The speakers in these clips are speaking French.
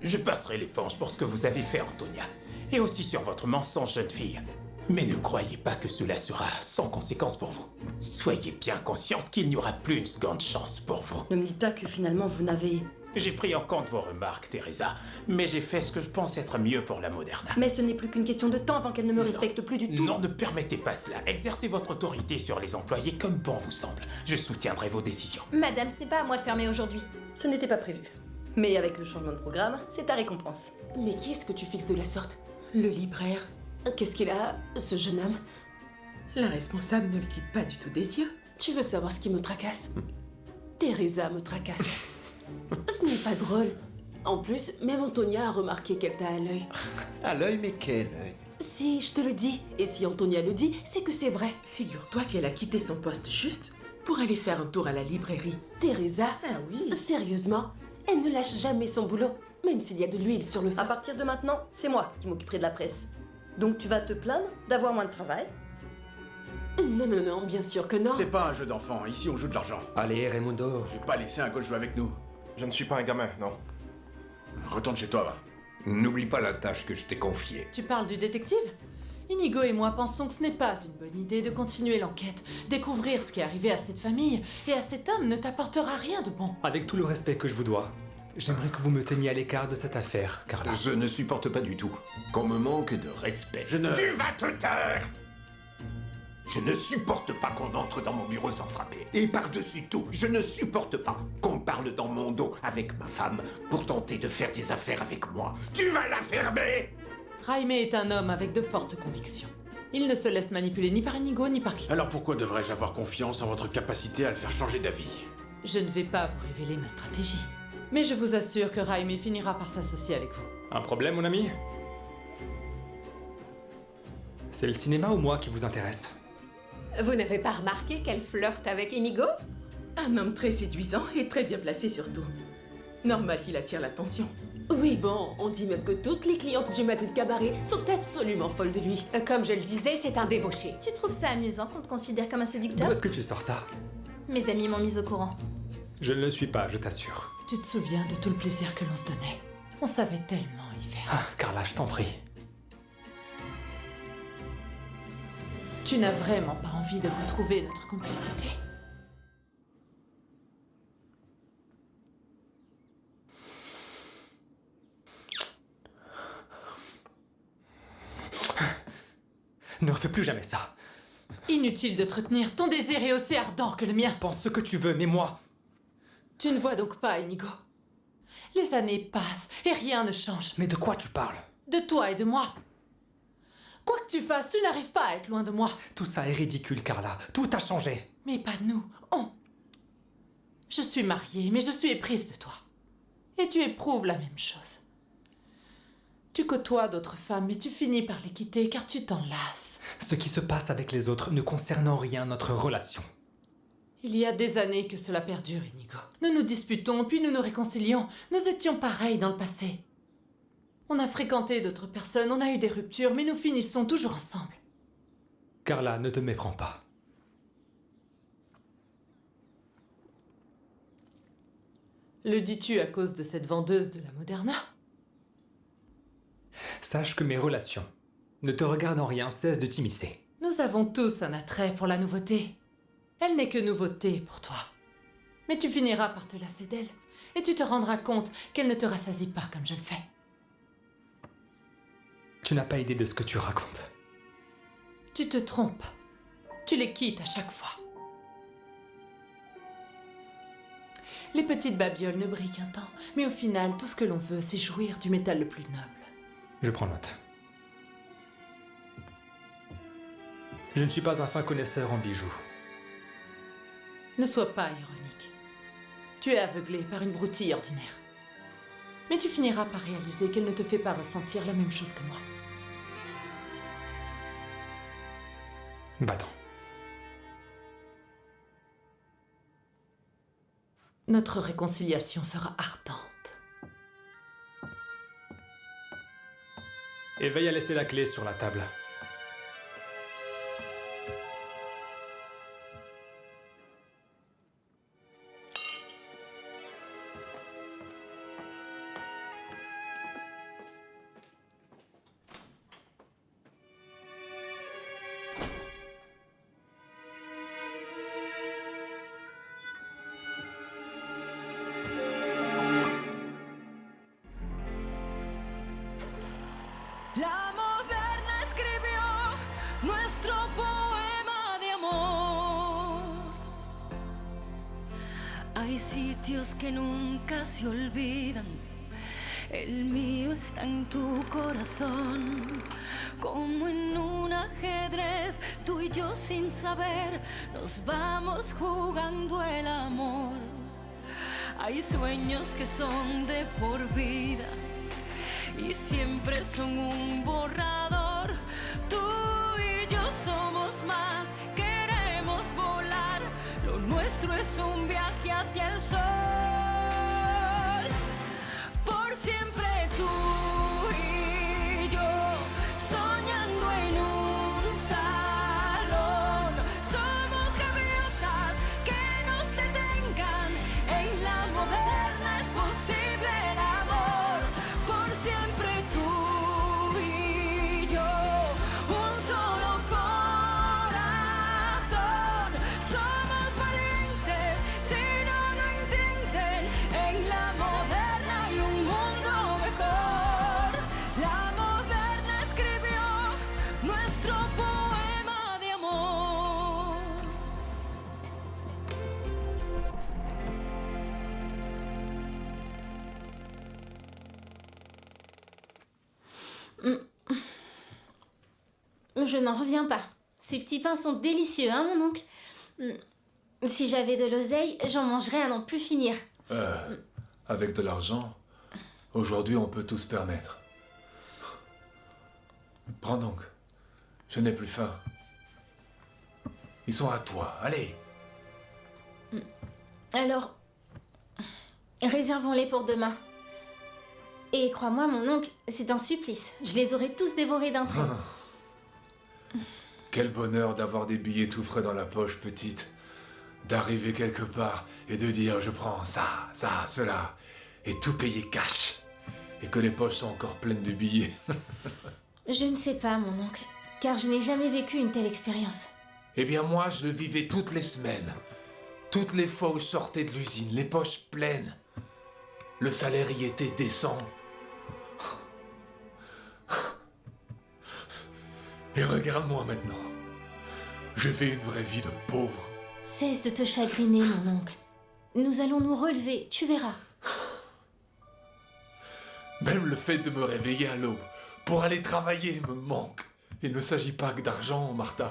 Je passerai l'éponge pour ce que vous avez fait, Antonia. Et aussi sur votre mensonge, jeune fille. Mais ne croyez pas que cela sera sans conséquence pour vous. Soyez bien consciente qu'il n'y aura plus une seconde chance pour vous. Ne me dites pas que finalement vous n'avez... J'ai pris en compte vos remarques, Teresa, mais j'ai fait ce que je pense être mieux pour la Moderna. Mais ce n'est plus qu'une question de temps avant qu'elle ne me respecte plus du tout. Non, ne permettez pas cela. Exercez votre autorité sur les employés comme bon vous semble. Je soutiendrai vos décisions. Madame, ce n'est pas à moi de fermer aujourd'hui. Ce n'était pas prévu. Mais avec le changement de programme, c'est ta récompense. Mais qui est-ce que tu fixes de la sorte? Le libraire? Qu'est-ce qu'il a, ce jeune homme? La responsable ne le quitte pas du tout des yeux. Tu veux savoir ce qui me tracasse? Teresa me tracasse. Ce n'est pas drôle. En plus, même Antonia a remarqué qu'elle t'a à l'œil. À l'œil, mais quel œil? Si, je te le dis. Et si Antonia le dit, c'est que c'est vrai. Figure-toi qu'elle a quitté son poste juste pour aller faire un tour à la librairie. Teresa? Ah oui. Sérieusement? Elle ne lâche jamais son boulot, même s'il y a de l'huile sur le feu. À partir de maintenant, c'est moi qui m'occuperai de la presse. Donc tu vas te plaindre d'avoir moins de travail. Non, non, non, bien sûr que non. C'est pas un jeu d'enfant, ici on joue de l'argent. Allez, Raimundo. Je vais pas laisser un gosse jouer avec nous. Je ne suis pas un gamin, non. Retourne chez toi, va. N'oublie pas la tâche que je t'ai confiée. Tu parles du détective? Inigo et moi pensons que ce n'est pas une bonne idée de continuer l'enquête. Découvrir ce qui est arrivé à cette famille et à cet homme ne t'apportera rien de bon. Avec tout le respect que je vous dois, j'aimerais que vous me teniez à l'écart de cette affaire, Carla. Je ne supporte pas du tout qu'on me manque de respect. Je ne... Tu vas te taire! Je ne supporte pas qu'on entre dans mon bureau sans frapper. Et par-dessus tout, je ne supporte pas qu'on parle dans mon dos avec ma femme pour tenter de faire des affaires avec moi. Tu vas la fermer! Jaime est un homme avec de fortes convictions. Il ne se laisse manipuler ni par Inigo ni par qui. Alors pourquoi devrais-je avoir confiance en votre capacité à le faire changer d'avis? Je ne vais pas vous révéler ma stratégie. Mais je vous assure que Jaime finira par s'associer avec vous. Un problème, mon ami? C'est le cinéma ou moi qui vous intéresse? Vous n'avez pas remarqué qu'elle flirte avec Inigo? Un homme très séduisant et très bien placé surtout. Normal qu'il attire l'attention. Oui, bon, on dit même que toutes les clientes du matin de cabaret sont absolument folles de lui. Comme je le disais, c'est un débauché. Tu trouves ça amusant qu'on te considère comme un D'où séducteur? est-ce que tu sors ça? Mes amis m'ont mise au courant. Je ne le suis pas, je t'assure. Tu te souviens de tout le plaisir que l'on se donnait? On savait tellement y faire. Ah, Carla, je t'en prie. Tu n'as vraiment pas envie de retrouver notre complicité? Ne refais plus jamais ça. Inutile de te retenir, ton désir est aussi ardent que le mien. Pense ce que tu veux, mais moi... Tu ne vois donc pas, Inigo. Les années passent et rien ne change. Mais de quoi tu parles? De toi et de moi. Quoi que tu fasses, tu n'arrives pas à être loin de moi. Tout ça est ridicule, Carla. Tout a changé. Mais pas nous, on. Je suis mariée, mais je suis éprise de toi. Et tu éprouves la même chose. Tu côtoies d'autres femmes, mais tu finis par les quitter car tu t'en lasses. Ce qui se passe avec les autres ne concerne en rien notre relation. Il y a des années que cela perdure, Inigo. Nous nous disputons, puis nous nous réconcilions. Nous étions pareils dans le passé. On a fréquenté d'autres personnes, on a eu des ruptures, mais nous finissons toujours ensemble. Carla, ne te méprends pas. Le dis-tu à cause de cette vendeuse de la Moderna? Sache que mes relations ne te regardent en rien, cesse de t'immiscer. Nous avons tous un attrait pour la nouveauté. Elle n'est que nouveauté pour toi. Mais tu finiras par te lasser d'elle, et tu te rendras compte qu'elle ne te rassasie pas comme je le fais. Tu n'as pas idée de ce que tu racontes. Tu te trompes. Tu les quittes à chaque fois. Les petites babioles ne brillent qu'un temps, mais au final, tout ce que l'on veut, c'est jouir du métal le plus noble. Je prends note. Je ne suis pas un fin connaisseur en bijoux. Ne sois pas ironique. Tu es aveuglé par une broutille ordinaire. Mais tu finiras par réaliser qu'elle ne te fait pas ressentir la même chose que moi. Va-t'en. Notre réconciliation sera ardente. Et veille à laisser la clé sur la table. Hay sitios que nunca se olvidan. El mío está en tu corazón. Como en un ajedrez, tú y yo sin saber nos vamos jugando el amor. Hay sueños que son de por vida y siempre son un borrador. Tú y yo somos más, queremos volar. Lo nuestro es un viaje hacia el sol. Por siempre tú y yo, soñando en un salón. Somos gaviotas que nos detengan. En la moderna es posible el amor. Por siempre tú y yo, un solo corazón. Somos valientes, si no lo entienden. En la moderna hay un mundo mejor. La moderna escribió nuestro poema de amor. Je n'en reviens pas. Ces petits pains sont délicieux, hein, mon oncle? Si j'avais de l'oseille, j'en mangerais à n'en plus finir. Avec de l'argent, aujourd'hui on peut tout se permettre. Prends donc. Je n'ai plus faim. Ils sont à toi, allez. Alors, réservons-les pour demain. Et crois-moi, mon oncle, c'est un supplice. Je les aurais tous dévorés d'un trait. Quel bonheur d'avoir des billets tout frais dans la poche, petite. D'arriver quelque part et de dire je prends ça, cela, et tout payer cash. Et que les poches sont encore pleines de billets. Je ne sais pas, mon oncle, car je n'ai jamais vécu une telle expérience. Eh bien moi, je le vivais toutes les semaines. Toutes les fois où je sortais de l'usine, les poches pleines. Le salaire y était décent. Et regarde-moi maintenant. Je fais une vraie vie de pauvre. Cesse de te chagriner, mon oncle. Nous allons nous relever, tu verras. Même le fait de me réveiller à l'aube pour aller travailler me manque. Il ne s'agit pas que d'argent, Martha.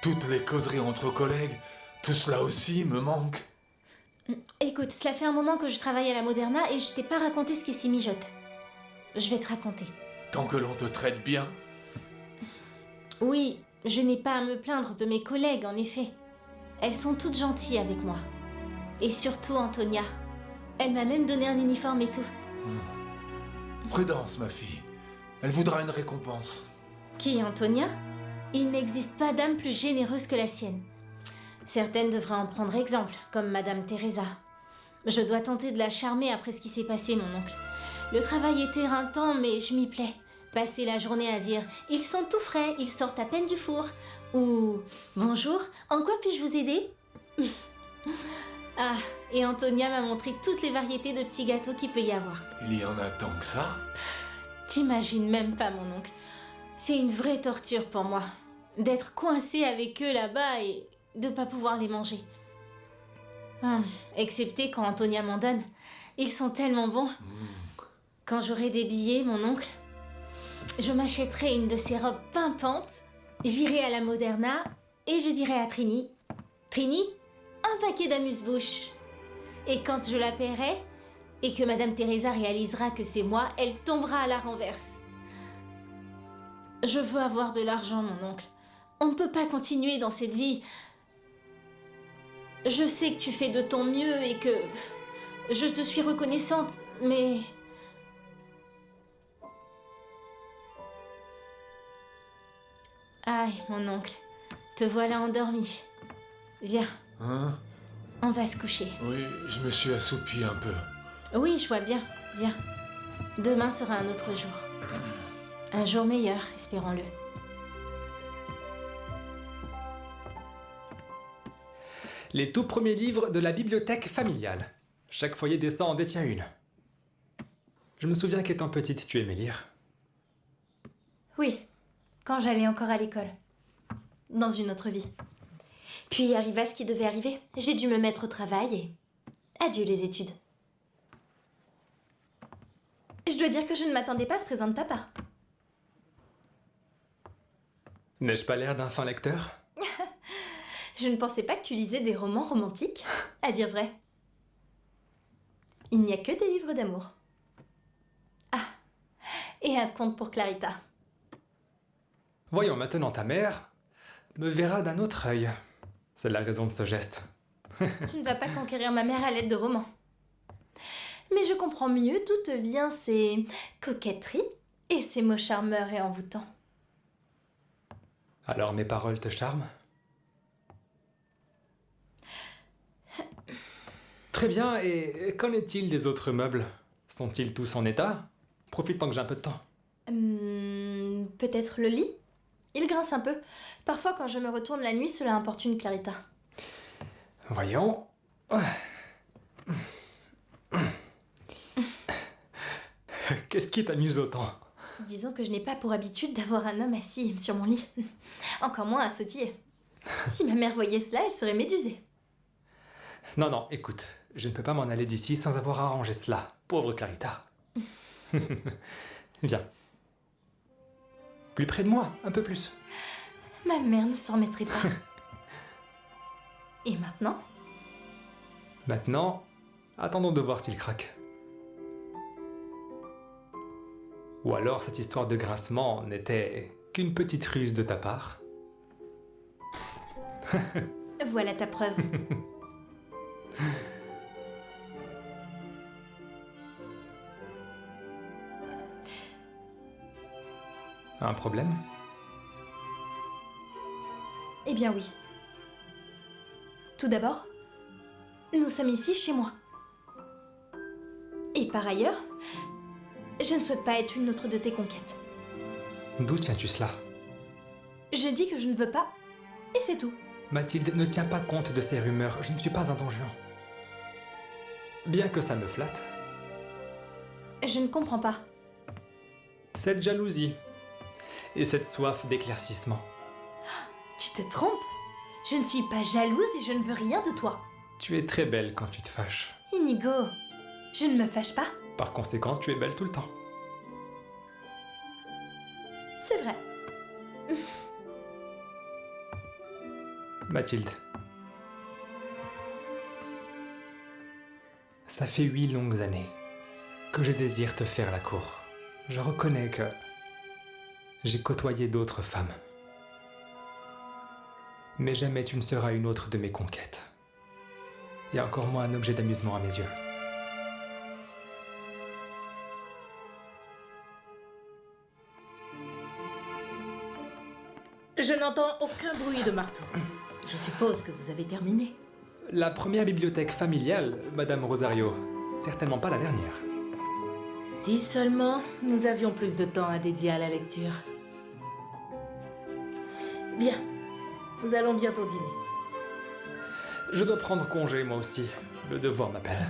Toutes les causeries entre collègues, tout cela aussi me manque. Écoute, cela fait un moment que je travaille à la Moderna et je t'ai pas raconté ce qui s'y mijote. Je vais te raconter. Tant que l'on te traite bien. Oui, je n'ai pas à me plaindre de mes collègues, en effet. Elles sont toutes gentilles avec moi. Et surtout Antonia. Elle m'a même donné un uniforme et tout. Prudence, ma fille. Elle voudra une récompense. Qui, Antonia? Il n'existe pas d'âme plus généreuse que la sienne. Certaines devraient en prendre exemple, comme Madame Teresa. Je dois tenter de la charmer après ce qui s'est passé, mon oncle. Le travail est éreintant, mais je m'y plais. Passer la journée à dire « Ils sont tout frais, ils sortent à peine du four » ou « Bonjour, en quoi puis-je vous aider ?» Ah, et Antonia m'a montré toutes les variétés de petits gâteaux qu'il peut y avoir. Il y en a tant que ça? T'imagines même pas, mon oncle. C'est une vraie torture pour moi, d'être coincée avec eux là-bas et de pas pouvoir les manger. Excepté quand Antonia m'en donne. Ils sont tellement bons. Quand j'aurai des billets, mon oncle, je m'achèterai une de ces robes pimpantes, j'irai à la Moderna et je dirai à Trini, « Trini, un paquet d'amuse-bouches. » Et quand je la paierai et que Madame Teresa réalisera que c'est moi, elle tombera à la renverse. Je veux avoir de l'argent, mon oncle. On ne peut pas continuer dans cette vie. Je sais que tu fais de ton mieux et que je te suis reconnaissante, mais... Aïe, mon oncle, te voilà endormi. Viens, Hein? on va se coucher. Oui, je me suis assoupi un peu. Oui, je vois bien, viens. Demain sera un autre jour. Un jour meilleur, espérons-le. Les tout premiers livres de la bibliothèque familiale. Chaque foyer décent en détient une. Je me souviens qu'étant petite, tu aimais lire. Oui, quand j'allais encore à l'école. Dans une autre vie. Puis arriva ce qui devait arriver. J'ai dû me mettre au travail et Adieu les études. Je dois dire que je ne m'attendais pas à ce présent de ta part. N'ai-je pas l'air d'un fin lecteur? Je ne pensais pas que tu lisais des romans romantiques, à dire vrai. Il n'y a que des livres d'amour. Ah, et un conte pour Clarita. Voyons, maintenant ta mère me verra d'un autre œil. C'est la raison de ce geste. Tu ne vas pas conquérir ma mère à l'aide de romans. Mais je comprends mieux d'où te viennent ces coquetteries et ces mots charmeurs et envoûtants. Alors mes paroles te charment? Très bien, et qu'en est-il des autres meubles? Sont-ils tous en état? Profite tant que j'ai un peu de temps. Peut-être le lit? Il grince un peu. Parfois, quand je me retourne la nuit, cela importune Clarita. Voyons. Qu'est-ce qui t'amuse autant? Disons que je n'ai pas pour habitude d'avoir un homme assis sur mon lit. Encore moins à sautiller. Si ma mère voyait cela, elle serait médusée. Non, non, écoute, je ne peux pas m'en aller d'ici sans avoir arrangé cela. Pauvre Clarita. Viens. Plus près de moi, un peu plus. Ma mère ne s'en remettrait pas. Et maintenant? Maintenant, attendons de voir s'il craque. Ou alors cette histoire de grincement n'était qu'une petite ruse de ta part. Voilà ta preuve. Un problème? Eh bien oui. Tout d'abord, nous sommes ici chez moi. Et par ailleurs, je ne souhaite pas être une autre de tes conquêtes. D'où tiens-tu cela? Je dis que je ne veux pas, et c'est tout. Mathilde, ne tiens pas compte de ces rumeurs, je ne suis pas un don Juan. Bien que ça me flatte. Je ne comprends pas. Cette jalousie et cette soif d'éclaircissement. Tu te trompes. Je ne suis pas jalouse et je ne veux rien de toi. Tu es très belle quand tu te fâches. Inigo, je ne me fâche pas. Par conséquent, tu es belle tout le temps. C'est vrai. Mathilde. Ça fait 8 longues années que je désire te faire la cour. Je reconnais que j'ai côtoyé d'autres femmes. Mais jamais tu ne seras une autre de mes conquêtes. Et encore moins un objet d'amusement à mes yeux. Je n'entends aucun bruit de marteau. Je suppose que vous avez terminé. La première bibliothèque familiale, Madame Rosario. Certainement pas la dernière. Si seulement nous avions plus de temps à dédier à la lecture. Bien, nous allons bientôt dîner. Je dois prendre congé, moi aussi. Le devoir m'appelle.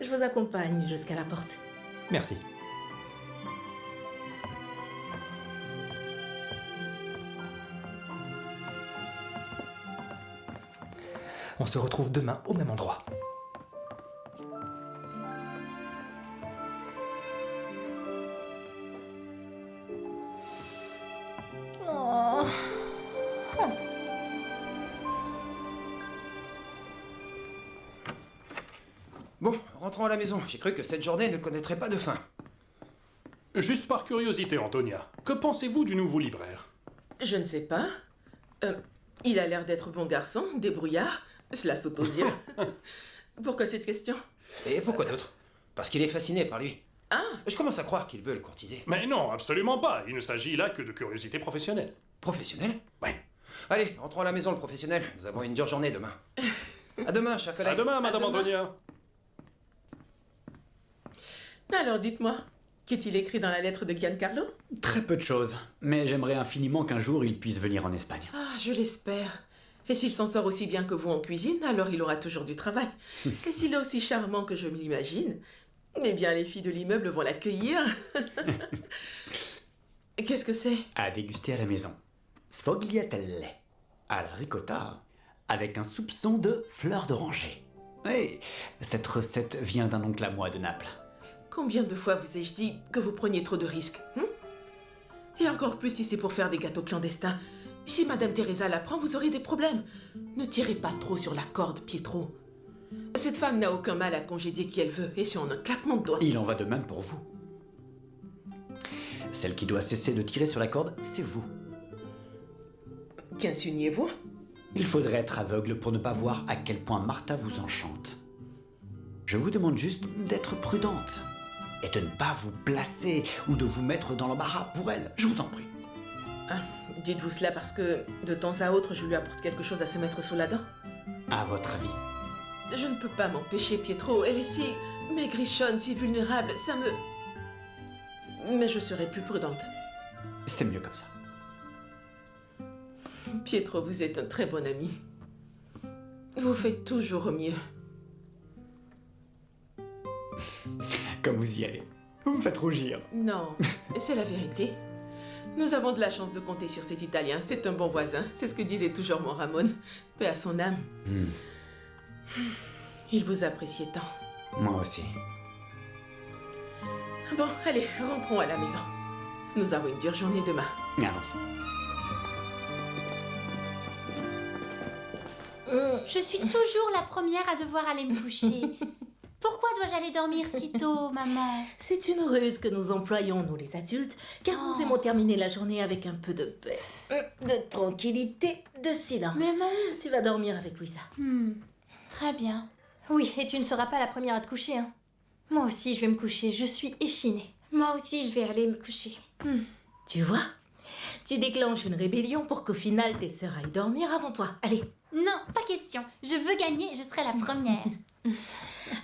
Je vous accompagne jusqu'à la porte. Merci. On se retrouve demain au même endroit. Oh. Bon, rentrons à la maison. J'ai cru que cette journée ne connaîtrait pas de fin. Juste par curiosité, Antonia, que pensez-vous du nouveau libraire? Je ne sais pas. Il a l'air d'être bon garçon, débrouillard. Cela saute aux yeux. Pourquoi cette question? Et pourquoi d'autre? Parce qu'il est fasciné par lui. Ah! Je commence à croire qu'il veut le courtiser. Mais non, absolument pas. Il ne s'agit là que de curiosité professionnelle. Professionnel? Ouais. Allez, rentrons à la maison, le professionnel. Nous avons une dure journée demain. À demain, chers collègues. À demain, Madame Antonia. Alors dites-moi, qu'est-il écrit dans la lettre de Giancarlo? Très peu de choses, mais j'aimerais infiniment qu'un jour il puisse venir en Espagne. Ah, je l'espère. Et s'il s'en sort aussi bien que vous en cuisine, alors il aura toujours du travail. Et s'il est aussi charmant que je me l'imagine, eh bien les filles de l'immeuble vont l'accueillir. Qu'est-ce que c'est? À déguster à la maison. Sfogliatelle. À la ricotta, avec un soupçon de fleur d'oranger. Oui, cette recette vient d'un oncle à moi de Naples. Combien de fois vous ai-je dit que vous preniez trop de risques Et encore plus si c'est pour faire des gâteaux clandestins. Si Madame Teresa l'apprend, vous aurez des problèmes. Ne tirez pas trop sur la corde, Pietro. Cette femme n'a aucun mal à congédier qui elle veut, et c'est en un claquement de doigts. Il en va de même pour vous. Celle qui doit cesser de tirer sur la corde, c'est vous. Qu'insinuez-vous? Il faudrait être aveugle pour ne pas voir à quel point Martha vous enchante. Je vous demande juste d'être prudente et de ne pas vous placer ou de vous mettre dans l'embarras pour elle, je vous en prie. Ah, dites-vous cela parce que de temps à autre, je lui apporte quelque chose à se mettre sous la dent? À votre avis? Je ne peux pas m'empêcher, Pietro. Elle est si maigrichonne, si vulnérable, ça me... Mais je serai plus prudente. C'est mieux comme ça. Pietro, vous êtes un très bon ami. Vous faites toujours au mieux. Comme vous y allez. Vous me faites rougir. Non, c'est la vérité. Nous avons de la chance de compter sur cet Italien. C'est un bon voisin. C'est ce que disait toujours mon Ramon. Paix à son âme. Il vous appréciait tant. Moi aussi. Bon, allez, rentrons à la maison. Nous avons une dure journée demain. Allons-y. Je suis toujours la première à devoir aller me coucher. Pourquoi dois-je aller dormir si tôt, maman? C'est une ruse que nous employons, nous les adultes, car nous aimons terminer la journée avec un peu de paix, de tranquillité, de silence. Maman, tu vas dormir avec Louisa. Très bien. Oui, et tu ne seras pas la première à te coucher, hein. Moi aussi, je vais me coucher. Je suis échinée. Moi aussi, je vais aller me coucher. Tu vois? Tu déclenches une rébellion pour qu'au final, tes sœurs aillent dormir avant toi. Allez. Non, pas question. Je veux gagner, je serai la première.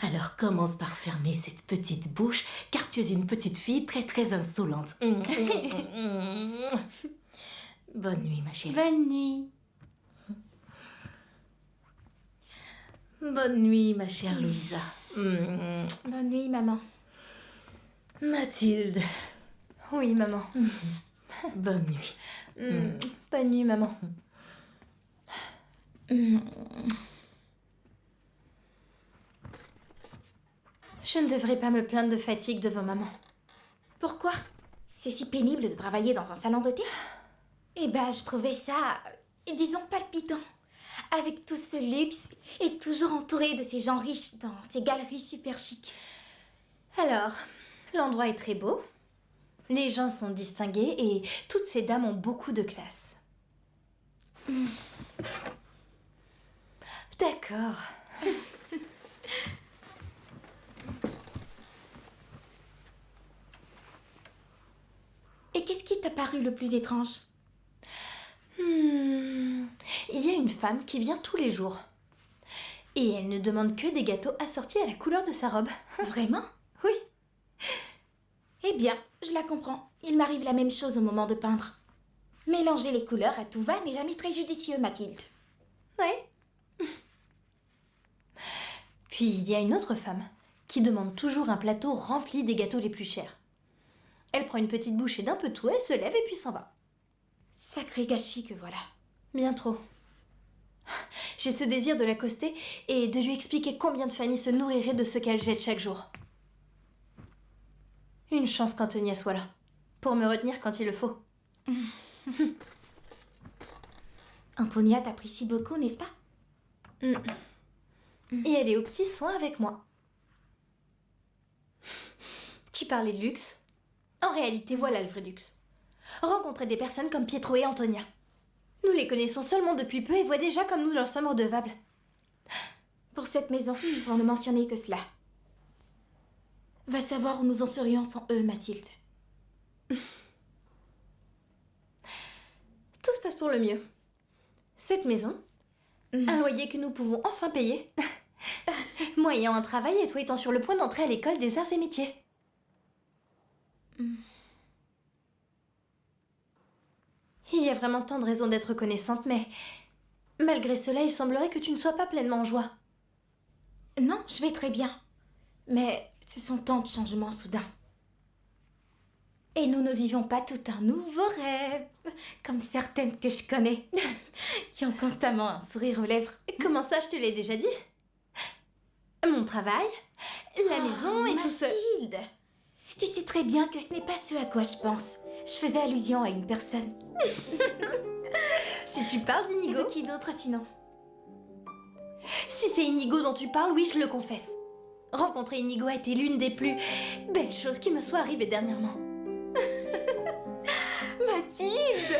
Alors commence par fermer cette petite bouche, car tu es une petite fille très très insolente. Bonne nuit, ma chérie. Bonne nuit. Bonne nuit, ma chère Louisa. Bonne nuit, maman. Mathilde. Oui, maman. Bonne nuit. Bonne nuit, maman. Je ne devrais pas me plaindre de fatigue devant maman. Pourquoi? C'est si pénible de travailler dans un salon de thé? Eh ben, je trouvais ça, disons, palpitant. Avec tout ce luxe et toujours entouré de ces gens riches dans ces galeries super chics. Alors, l'endroit est très beau. Les gens sont distingués et toutes ces dames ont beaucoup de classe. D'accord. Et qu'est-ce qui t'a paru le plus étrange? Il y a une femme qui vient tous les jours. Et elle ne demande que des gâteaux assortis à la couleur de sa robe. Vraiment? Oui. Eh bien, je la comprends. Il m'arrive la même chose au moment de peindre. Mélanger les couleurs à tout va n'est jamais très judicieux, Mathilde. Oui. Puis il y a une autre femme qui demande toujours un plateau rempli des gâteaux les plus chers. Elle prend une petite bouchée d'un peu tout, elle se lève et puis s'en va. Sacré gâchis que voilà. Bien trop. J'ai ce désir de l'accoster et de lui expliquer combien de familles se nourriraient de ce qu'elle jette chaque jour. Une chance qu'Antonia soit là, pour me retenir quand il le faut. Antonia t'apprécie beaucoup, n'est-ce pas? Et elle est aux petits soins avec moi. Tu parlais de luxe. En réalité, voilà le vrai luxe. Rencontrer des personnes comme Pietro et Antonia. Nous les connaissons seulement depuis peu et voient déjà comme nous leur sommes redevables. Pour cette maison, pour ne mentionner que cela. Va savoir où nous en serions sans eux, Mathilde. Tout se passe pour le mieux. Cette maison, un loyer que nous pouvons enfin payer, moi ayant un travail et toi étant sur le point d'entrer à l'école des arts et métiers. Il y a vraiment tant de raisons d'être reconnaissante, mais malgré cela, il semblerait que tu ne sois pas pleinement en joie. Non, je vais très bien. Mais ce sont tant de changements soudains. Et nous ne vivons pas tout un nouveau rêve, comme certaines que je connais, qui ont constamment un sourire aux lèvres. Comment ça, je te l'ai déjà dit? mon travail, la maison et tout ce... Mathilde, tu sais très bien que ce n'est pas ce à quoi je pense. Je faisais allusion à une personne. Si tu parles Et d'Inigo... de qui d'autre sinon? Si c'est Inigo dont tu parles, oui, je le confesse. Rencontrer Inigo a été l'une des plus belles choses qui me soient arrivées dernièrement. Mathilde,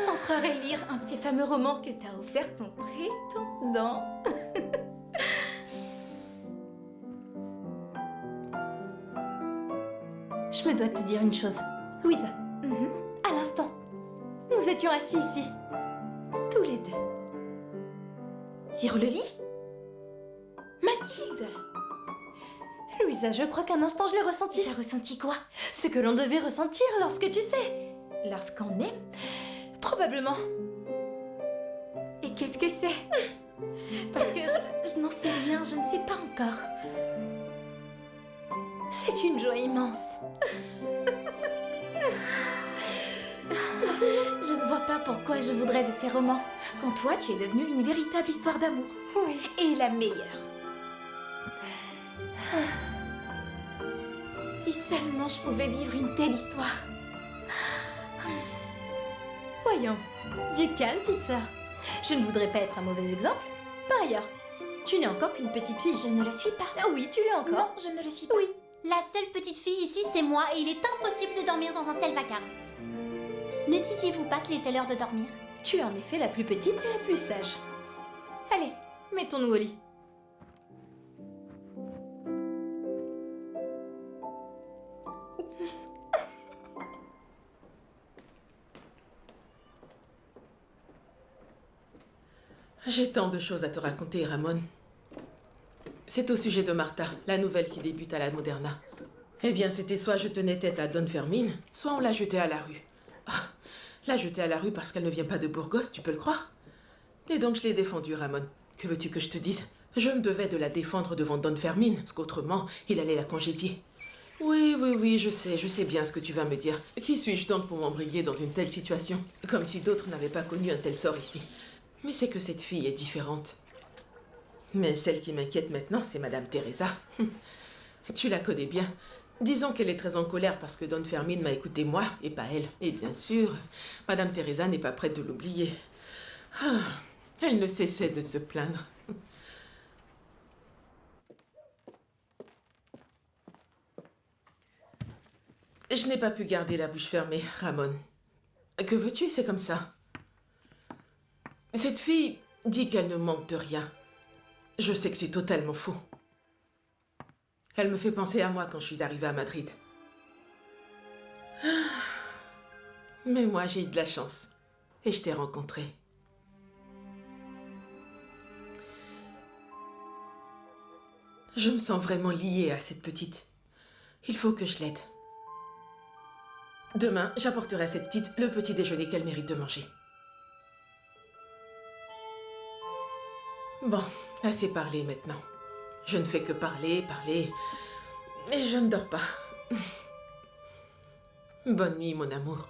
on croirait lire un de ces fameux romans que t'as offert ton prétendant. Je me dois te dire une chose. Louisa, à l'instant, nous étions assis ici, tous les deux. Sur le lit? Mathilde! Louisa, je crois qu'un instant je l'ai ressenti. T'as ressenti quoi? Ce que l'on devait ressentir lorsque tu sais. Lorsqu'on aime? Probablement. Et qu'est-ce que c'est? Parce que je n'en sais rien, je ne sais pas encore. C'est une joie immense. Je ne vois pas pourquoi je voudrais de ces romans, quand toi tu es devenue une véritable histoire d'amour. Oui. Et la meilleure. Si seulement je pouvais vivre une telle histoire. Voyons, du calme, petite sœur. Je ne voudrais pas être un mauvais exemple. Par ailleurs, tu n'es encore qu'une petite fille. Je ne le suis pas. Ah oui, tu l'es encore. Non, je ne le suis pas. Oui. La seule petite fille ici, c'est moi, et il est impossible de dormir dans un tel vacarme. Ne disiez-vous pas qu'il était l'heure de dormir? Tu es en effet la plus petite et la plus sage. Allez, mettons-nous au lit. J'ai tant de choses à te raconter, Ramon. C'est au sujet de Martha, la nouvelle qui débute à la Moderna. Eh bien, c'était soit je tenais tête à Don Fermin, soit on l'a jetée à la rue. Ah, la jetée à la rue parce qu'elle ne vient pas de Burgos, tu peux le croire? Et donc je l'ai défendue, Ramon. Que veux-tu que je te dise? Je me devais de la défendre devant Don Fermin, parce qu'autrement, il allait la congédier. Oui, je sais bien ce que tu vas me dire. Qui suis-je donc pour m'embrayer dans une telle situation? Comme si d'autres n'avaient pas connu un tel sort ici. Mais c'est que cette fille est différente. Mais celle qui m'inquiète maintenant, c'est Madame Teresa. Tu la connais bien. Disons qu'elle est très en colère parce que Don Fermin m'a écouté moi et pas elle. Et bien sûr, Madame Teresa n'est pas prête de l'oublier. Ah, elle ne cessait de se plaindre. Je n'ai pas pu garder la bouche fermée, Ramon. Que veux-tu, c'est comme ça. Cette fille dit qu'elle ne manque de rien. Je sais que c'est totalement faux. Elle me fait penser à moi quand je suis arrivée à Madrid. Mais moi, j'ai eu de la chance. Et je t'ai rencontré. Je me sens vraiment liée à cette petite. Il faut que je l'aide. Demain, j'apporterai à cette petite le petit déjeuner qu'elle mérite de manger. Bon, assez parlé maintenant. Je ne fais que parler, et je ne dors pas. Bonne nuit, mon amour.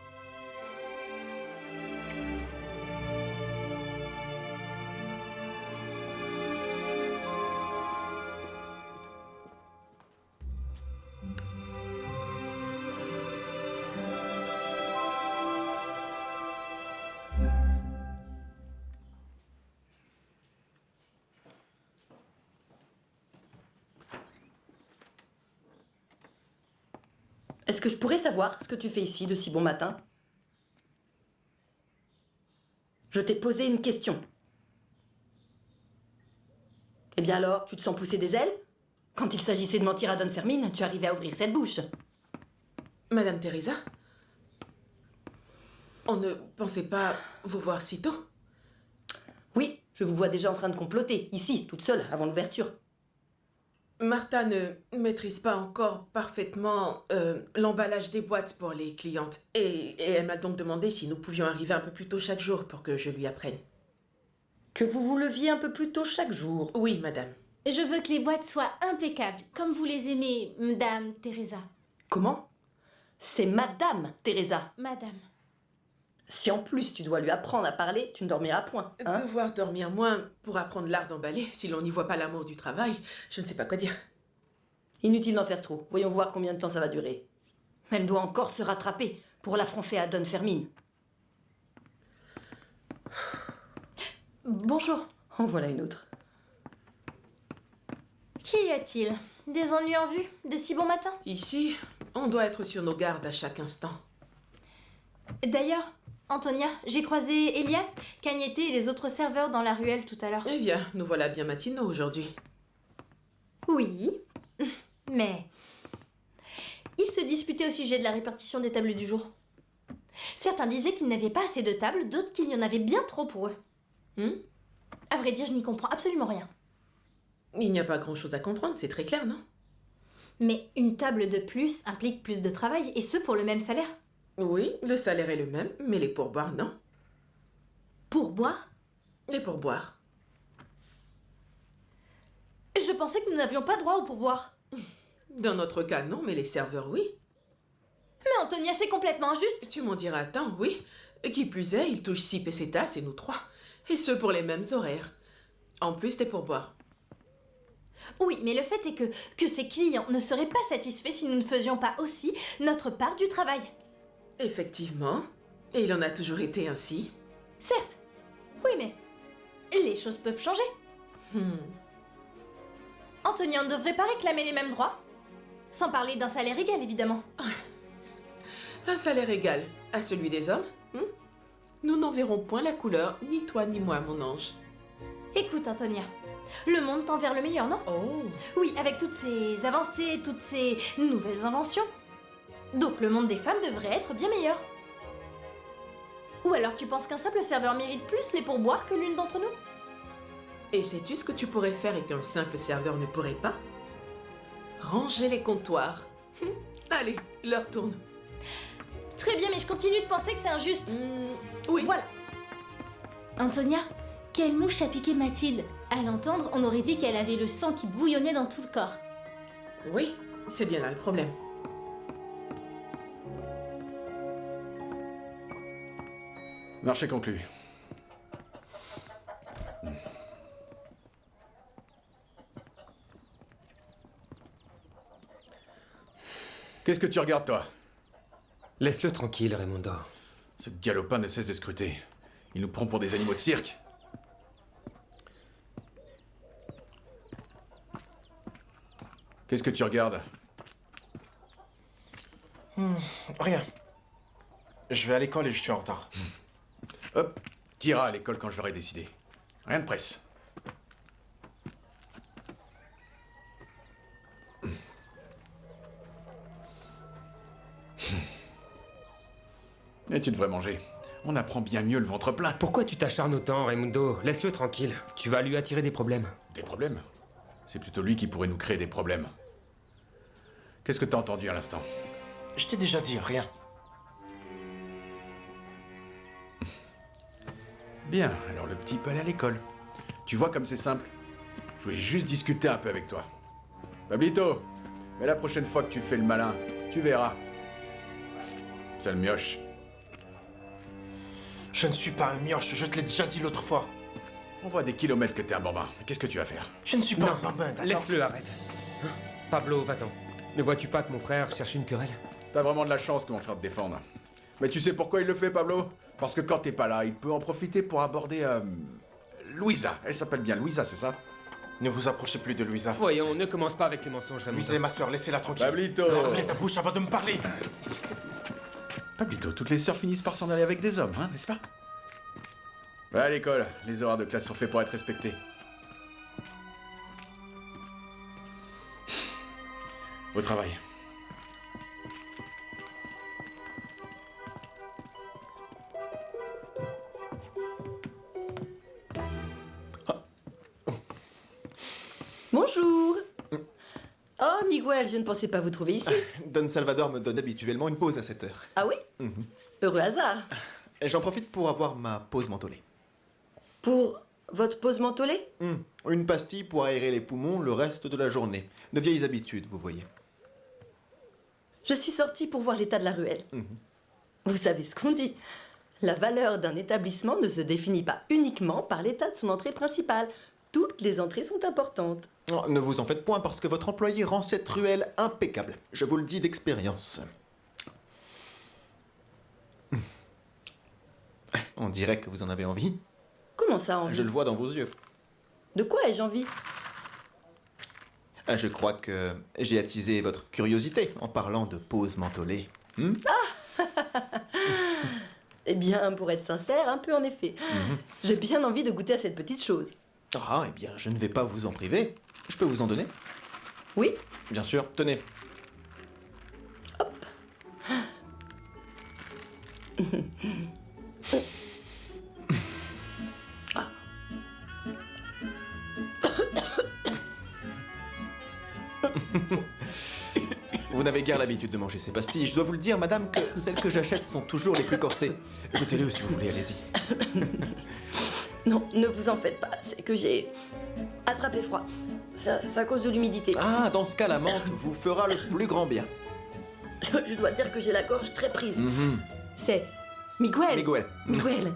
Est-ce que je pourrais savoir ce que tu fais ici de si bon matin? Je t'ai posé une question. Eh bien alors, tu te sens pousser des ailes? Quand il s'agissait de mentir à Don Fermin, tu arrivais à ouvrir cette bouche. Madame Teresa? On ne pensait pas vous voir si tôt? Oui, je vous vois déjà en train de comploter, ici, toute seule, avant l'ouverture. Martha ne maîtrise pas encore parfaitement l'emballage des boîtes pour les clientes. Et elle m'a donc demandé si nous pouvions arriver un peu plus tôt chaque jour pour que je lui apprenne. Que vous vous leviez un peu plus tôt chaque jour? Oui, madame. Je veux que les boîtes soient impeccables, comme vous les aimez, Madame Teresa. Comment? C'est Madame Teresa. Madame. Si en plus tu dois lui apprendre à parler, tu ne dormiras point. Hein? Devoir dormir moins pour apprendre l'art d'emballer, si l'on n'y voit pas l'amour du travail, je ne sais pas quoi dire. Inutile d'en faire trop. Voyons voir combien de temps ça va durer. Elle doit encore se rattraper pour l'affront fait à Don Fermin. Bonjour. En voilà une autre. Qu'y a-t-il? Des ennuis en vue de si bon matin? Ici, on doit être sur nos gardes à chaque instant. D'ailleurs, Antonia, j'ai croisé Elias, Cagnette et les autres serveurs dans la ruelle tout à l'heure. Eh bien, nous voilà bien matinaux aujourd'hui. Oui, mais... Ils se disputaient au sujet de la répartition des tables du jour. Certains disaient qu'il n'y avait pas assez de tables, d'autres qu'il y en avait bien trop pour eux. À vrai dire, je n'y comprends absolument rien. Il n'y a pas grand-chose à comprendre, c'est très clair, non? Mais une table de plus implique plus de travail, et ce pour le même salaire. Oui, le salaire est le même, mais les pourboires, non. Pourboires? Les pourboires. Je pensais que nous n'avions pas droit aux pourboires. Dans notre cas, non, mais les serveurs, oui. Mais Antonia, c'est complètement injuste. Tu m'en diras tant, oui. Qui plus est, ils touchent 6 pesetas et nous 3. Et ce pour les mêmes horaires. En plus des pourboires. Oui, mais le fait est que ces clients ne seraient pas satisfaits si nous ne faisions pas aussi notre part du travail. Effectivement. Et il en a toujours été ainsi. Certes. Oui, mais les choses peuvent changer. Antonia, on ne devrait pas réclamer les mêmes droits. Sans parler d'un salaire égal, évidemment. Un salaire égal à celui des hommes? Nous n'en verrons point la couleur, ni toi ni moi, mon ange. Écoute, Antonia, le monde tend vers le meilleur, non? Oh. Oui, avec toutes ces avancées, toutes ces nouvelles inventions. Donc le monde des femmes devrait être bien meilleur. Ou alors tu penses qu'un simple serveur mérite plus les pourboires que l'une d'entre nous? Et sais-tu ce que tu pourrais faire et qu'un simple serveur ne pourrait pas? Ranger les comptoirs. Allez, l'heure tourne. Très bien, mais je continue de penser que c'est injuste. Oui. Voilà. Antonia, quelle mouche a piqué Mathilde? À l'entendre, on aurait dit qu'elle avait le sang qui bouillonnait dans tout le corps. Oui, c'est bien là le problème. Marché conclu. Qu'est-ce que tu regardes, toi? Laisse-le tranquille, Raimundo. Ce galopin ne cesse de scruter. Il nous prend pour des animaux de cirque. Qu'est-ce que tu regardes? Rien. Je vais à l'école et je suis en retard. Hop, t'iras à l'école quand je l'aurai décidé. Rien de presse. Et tu devrais manger. On apprend bien mieux le ventre plein. Pourquoi tu t'acharnes autant, Raimundo? Laisse-le tranquille. Tu vas lui attirer des problèmes. Des problèmes? C'est plutôt lui qui pourrait nous créer des problèmes. Qu'est-ce que t'as entendu à l'instant? Je t'ai déjà dit, rien. Bien, alors le petit peut aller à l'école. Tu vois comme c'est simple. Je voulais juste discuter un peu avec toi. Pablito, mais la prochaine fois que tu fais le malin, tu verras. Sale mioche. Je ne suis pas un mioche, je te l'ai déjà dit l'autre fois. On voit des kilomètres que t'es un bambin. Qu'est-ce que tu vas faire? Je ne suis pas un bambin, d'accord? Laisse-le, arrête. Hein? Pablo, va-t'en. Ne vois-tu pas que mon frère cherche une querelle? T'as vraiment de la chance que mon frère te défende. Mais tu sais pourquoi il le fait, Pablo? Parce que quand t'es pas là, il peut en profiter pour aborder... Louisa. Elle s'appelle bien Louisa, c'est ça? Ne vous approchez plus de Louisa. Voyons, ne commence pas avec tes mensonges, Raimundo. Louisa est ma soeur, laissez-la tranquille. Pablito! Ouvre ta bouche avant de me parler. Pablito, toutes les sœurs finissent par s'en aller avec des hommes, hein, n'est-ce pas? Va à l'école, les horaires de classe sont faits pour être respectés. Au travail. Bonjour. Oh, Miguel, je ne pensais pas vous trouver ici. Don Salvador me donne habituellement une pause à cette heure. Ah oui? Heureux hasard. Et j'en profite pour avoir ma pause mentholée. Pour votre pause mentholée? Une pastille pour aérer les poumons le reste de la journée. De vieilles habitudes, vous voyez. Je suis sortie pour voir l'état de la ruelle. Vous savez ce qu'on dit. La valeur d'un établissement ne se définit pas uniquement par l'état de son entrée principale. Toutes les entrées sont importantes. Oh, ne vous en faites point parce que votre employé rend cette ruelle impeccable. Je vous le dis d'expérience. On dirait que vous en avez envie. Comment ça, envie? Je le vois dans vos yeux. De quoi ai-je envie? Je crois que j'ai attisé votre curiosité en parlant de pause mentholée. Eh bien, pour être sincère, un peu en effet. J'ai bien envie de goûter à cette petite chose. Ah, eh bien, je ne vais pas vous en priver. Je peux vous en donner? Oui. Bien sûr, tenez. Vous n'avez guère l'habitude de manger ces pastilles. Je dois vous le dire, madame, que celles que j'achète sont toujours les plus corsées. Jetez-le si vous voulez, allez-y. Non, ne vous en faites pas. C'est que j'ai attrapé froid. C'est à cause de l'humidité. Ah, dans ce cas, la menthe vous fera le plus grand bien. Je dois dire que j'ai la gorge très prise. C'est Miguel. Miguel. Miguel.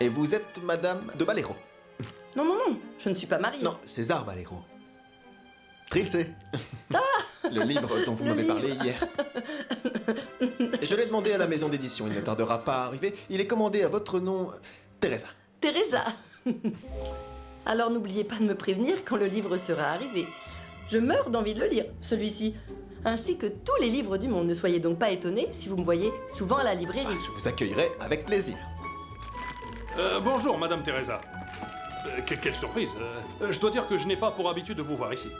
Et vous êtes madame de Balero? Non, non, non, je ne suis pas mariée. Non, César Balero. Trilce. Le livre dont vous m'avez parlé hier. Je l'ai demandé à la maison d'édition, il ne tardera pas à arriver. Il est commandé à votre nom, Teresa. Teresa. Alors n'oubliez pas de me prévenir quand le livre sera arrivé. Je meurs d'envie de le lire, celui-ci. Ainsi que tous les livres du monde. Ne soyez donc pas étonnés si vous me voyez souvent à la librairie. Je vous accueillerai avec plaisir. Bonjour, Madame Teresa. Quelle surprise. Je dois dire que je n'ai pas pour habitude de vous voir ici.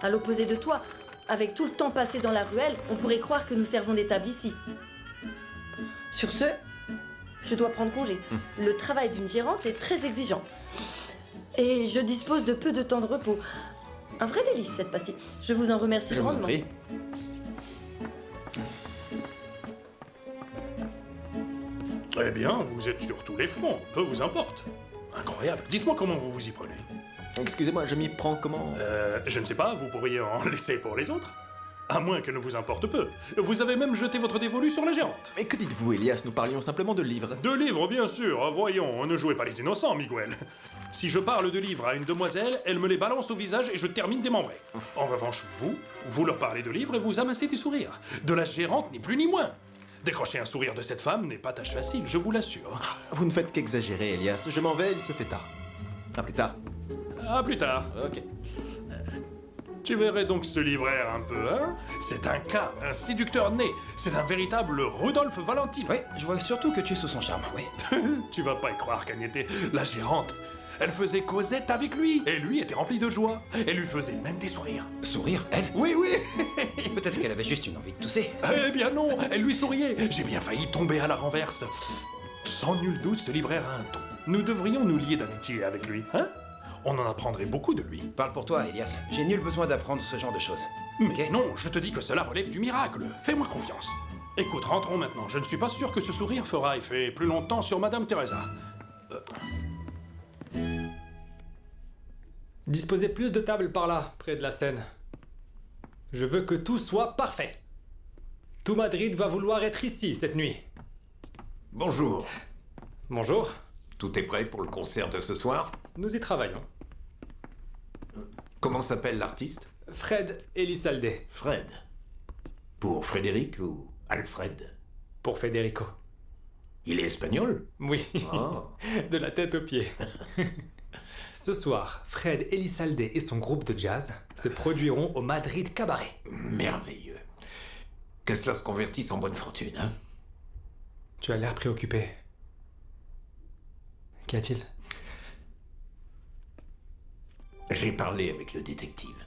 À l'opposé de toi, avec tout le temps passé dans la ruelle, on pourrait croire que nous servons des tables ici. Sur ce, je dois prendre congé. Le travail d'une gérante est très exigeant. Et je dispose de peu de temps de repos. Un vrai délice, cette pastille. Je vous en remercie grandement. Je vous en prie. Eh bien, vous êtes sur tous les fronts, peu vous importe. Incroyable. Dites-moi comment vous vous y prenez. Excusez-moi, je m'y prends comment? Je ne sais pas, vous pourriez en laisser pour les autres. À moins que ne vous importe peu. Vous avez même jeté votre dévolu sur la gérante. Mais que dites-vous, Elias? Nous parlions simplement de livres. De livres, bien sûr. Voyons, ne jouez pas les innocents, Miguel. Si je parle de livres à une demoiselle, elle me les balance au visage et je termine démembré. En revanche, vous leur parlez de livres et vous amassez des sourires. De la gérante, ni plus ni moins. Décrocher un sourire de cette femme n'est pas tâche facile, je vous l'assure. Vous ne faites qu'exagérer, Elias. Je m'en vais, il se fait tard. À plus tard. À plus tard. Ok. Tu verrais donc ce libraire un peu, hein? C'est un cas, un séducteur né. C'est un véritable Rudolf Valentino. Oui, je vois surtout que tu es sous son charme, oui. Tu vas pas y croire, Cagnette. La gérante, elle faisait causette avec lui. Et lui était rempli de joie. Elle lui faisait même des sourires. Sourire, elle? Oui, oui. Peut-être qu'elle avait juste une envie de tousser. Eh bien non, elle lui souriait. J'ai bien failli tomber à la renverse. Sans nul doute, ce libraire a un ton. Nous devrions nous lier d'amitié avec lui, hein? On en apprendrait beaucoup de lui. Parle pour toi, Elias. J'ai nul besoin d'apprendre ce genre de choses. Mais non, je te dis que cela relève du miracle. Fais-moi confiance. Écoute, rentrons maintenant. Je ne suis pas sûr que ce sourire fera effet plus longtemps sur Madame Teresa. Disposez plus de tables par là, près de la Seine. Je veux que tout soit parfait. Tout Madrid va vouloir être ici cette nuit. Bonjour. Bonjour. Tout est prêt pour le concert de ce soir? Nous y travaillons. Comment s'appelle l'artiste? Fred Elizalde. Fred. Pour Frédéric ou Alfred? Pour Federico. Il est espagnol? Oui. Oh. De la tête aux pieds. Ce soir, Fred Elizalde et son groupe de jazz se produiront au Madrid Cabaret. Merveilleux. Que cela se convertisse en bonne fortune, hein? Tu as l'air préoccupé. Qu'y a-t-il? J'ai parlé avec le détective.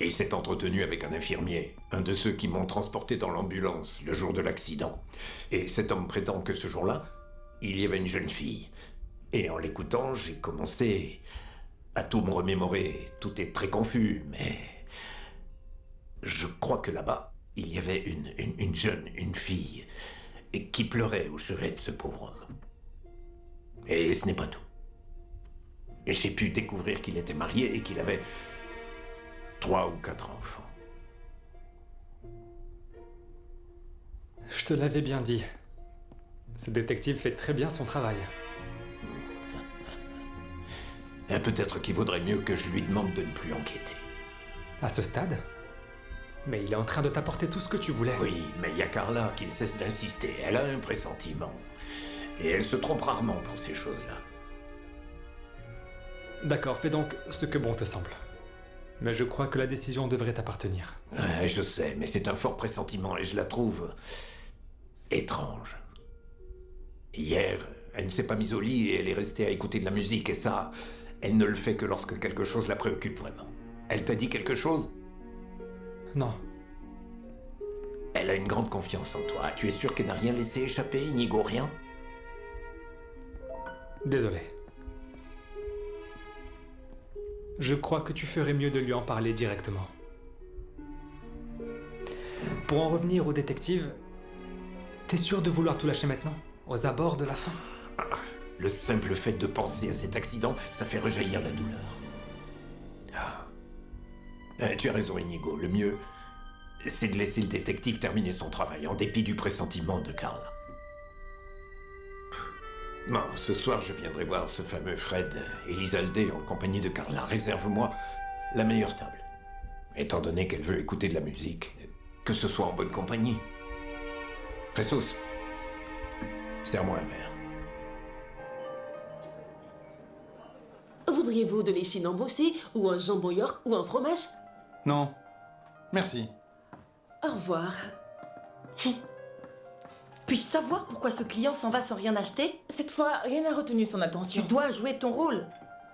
Il s'est entretenu avec un infirmier, un de ceux qui m'ont transporté dans l'ambulance le jour de l'accident. Et cet homme prétend que ce jour-là, il y avait une jeune fille. Et en l'écoutant, j'ai commencé à tout me remémorer. Tout est très confus, mais je crois que là-bas, il y avait une fille, et qui pleurait au chevet de ce pauvre homme. Et ce n'est pas tout. J'ai pu découvrir qu'il était marié et qu'il avait 3 ou 4 enfants. Je te l'avais bien dit. Ce détective fait très bien son travail. Et peut-être qu'il vaudrait mieux que je lui demande de ne plus enquêter. À ce stade? Mais il est en train de t'apporter tout ce que tu voulais. Oui, mais il y a Carla qui ne cesse d'insister. Elle a un pressentiment. Et elle se trompe rarement pour ces choses-là. D'accord, fais donc ce que bon te semble. Mais je crois que la décision devrait t'appartenir. Ouais, je sais, mais c'est un fort pressentiment et je la trouve étrange. Hier, elle ne s'est pas mise au lit et elle est restée à écouter de la musique et ça, elle ne le fait que lorsque quelque chose la préoccupe vraiment. Elle t'a dit quelque chose? Non. Elle a une grande confiance en toi. Tu es sûr qu'elle n'a rien laissé échapper, Inigo, rien? Désolé. Je crois que tu ferais mieux de lui en parler directement. Pour en revenir au détective, t'es sûr de vouloir tout lâcher maintenant, aux abords de la fin? Le simple fait de penser à cet accident, ça fait rejaillir la douleur. Tu as raison, Inigo. Le mieux, c'est de laisser le détective terminer son travail, en dépit du pressentiment de Carla. Bon, ce soir, je viendrai voir ce fameux Fred Elizalde en compagnie de Carla. Réserve-moi la meilleure table. Étant donné qu'elle veut écouter de la musique, que ce soit en bonne compagnie. Pressos, serre-moi un verre. Voudriez-vous de l'échine embossée, ou un jambon york, ou un fromage? Non. Merci. Au revoir. Puis-je savoir pourquoi ce client s'en va sans rien acheter? Cette fois, rien n'a retenu son attention. Tu dois jouer ton rôle.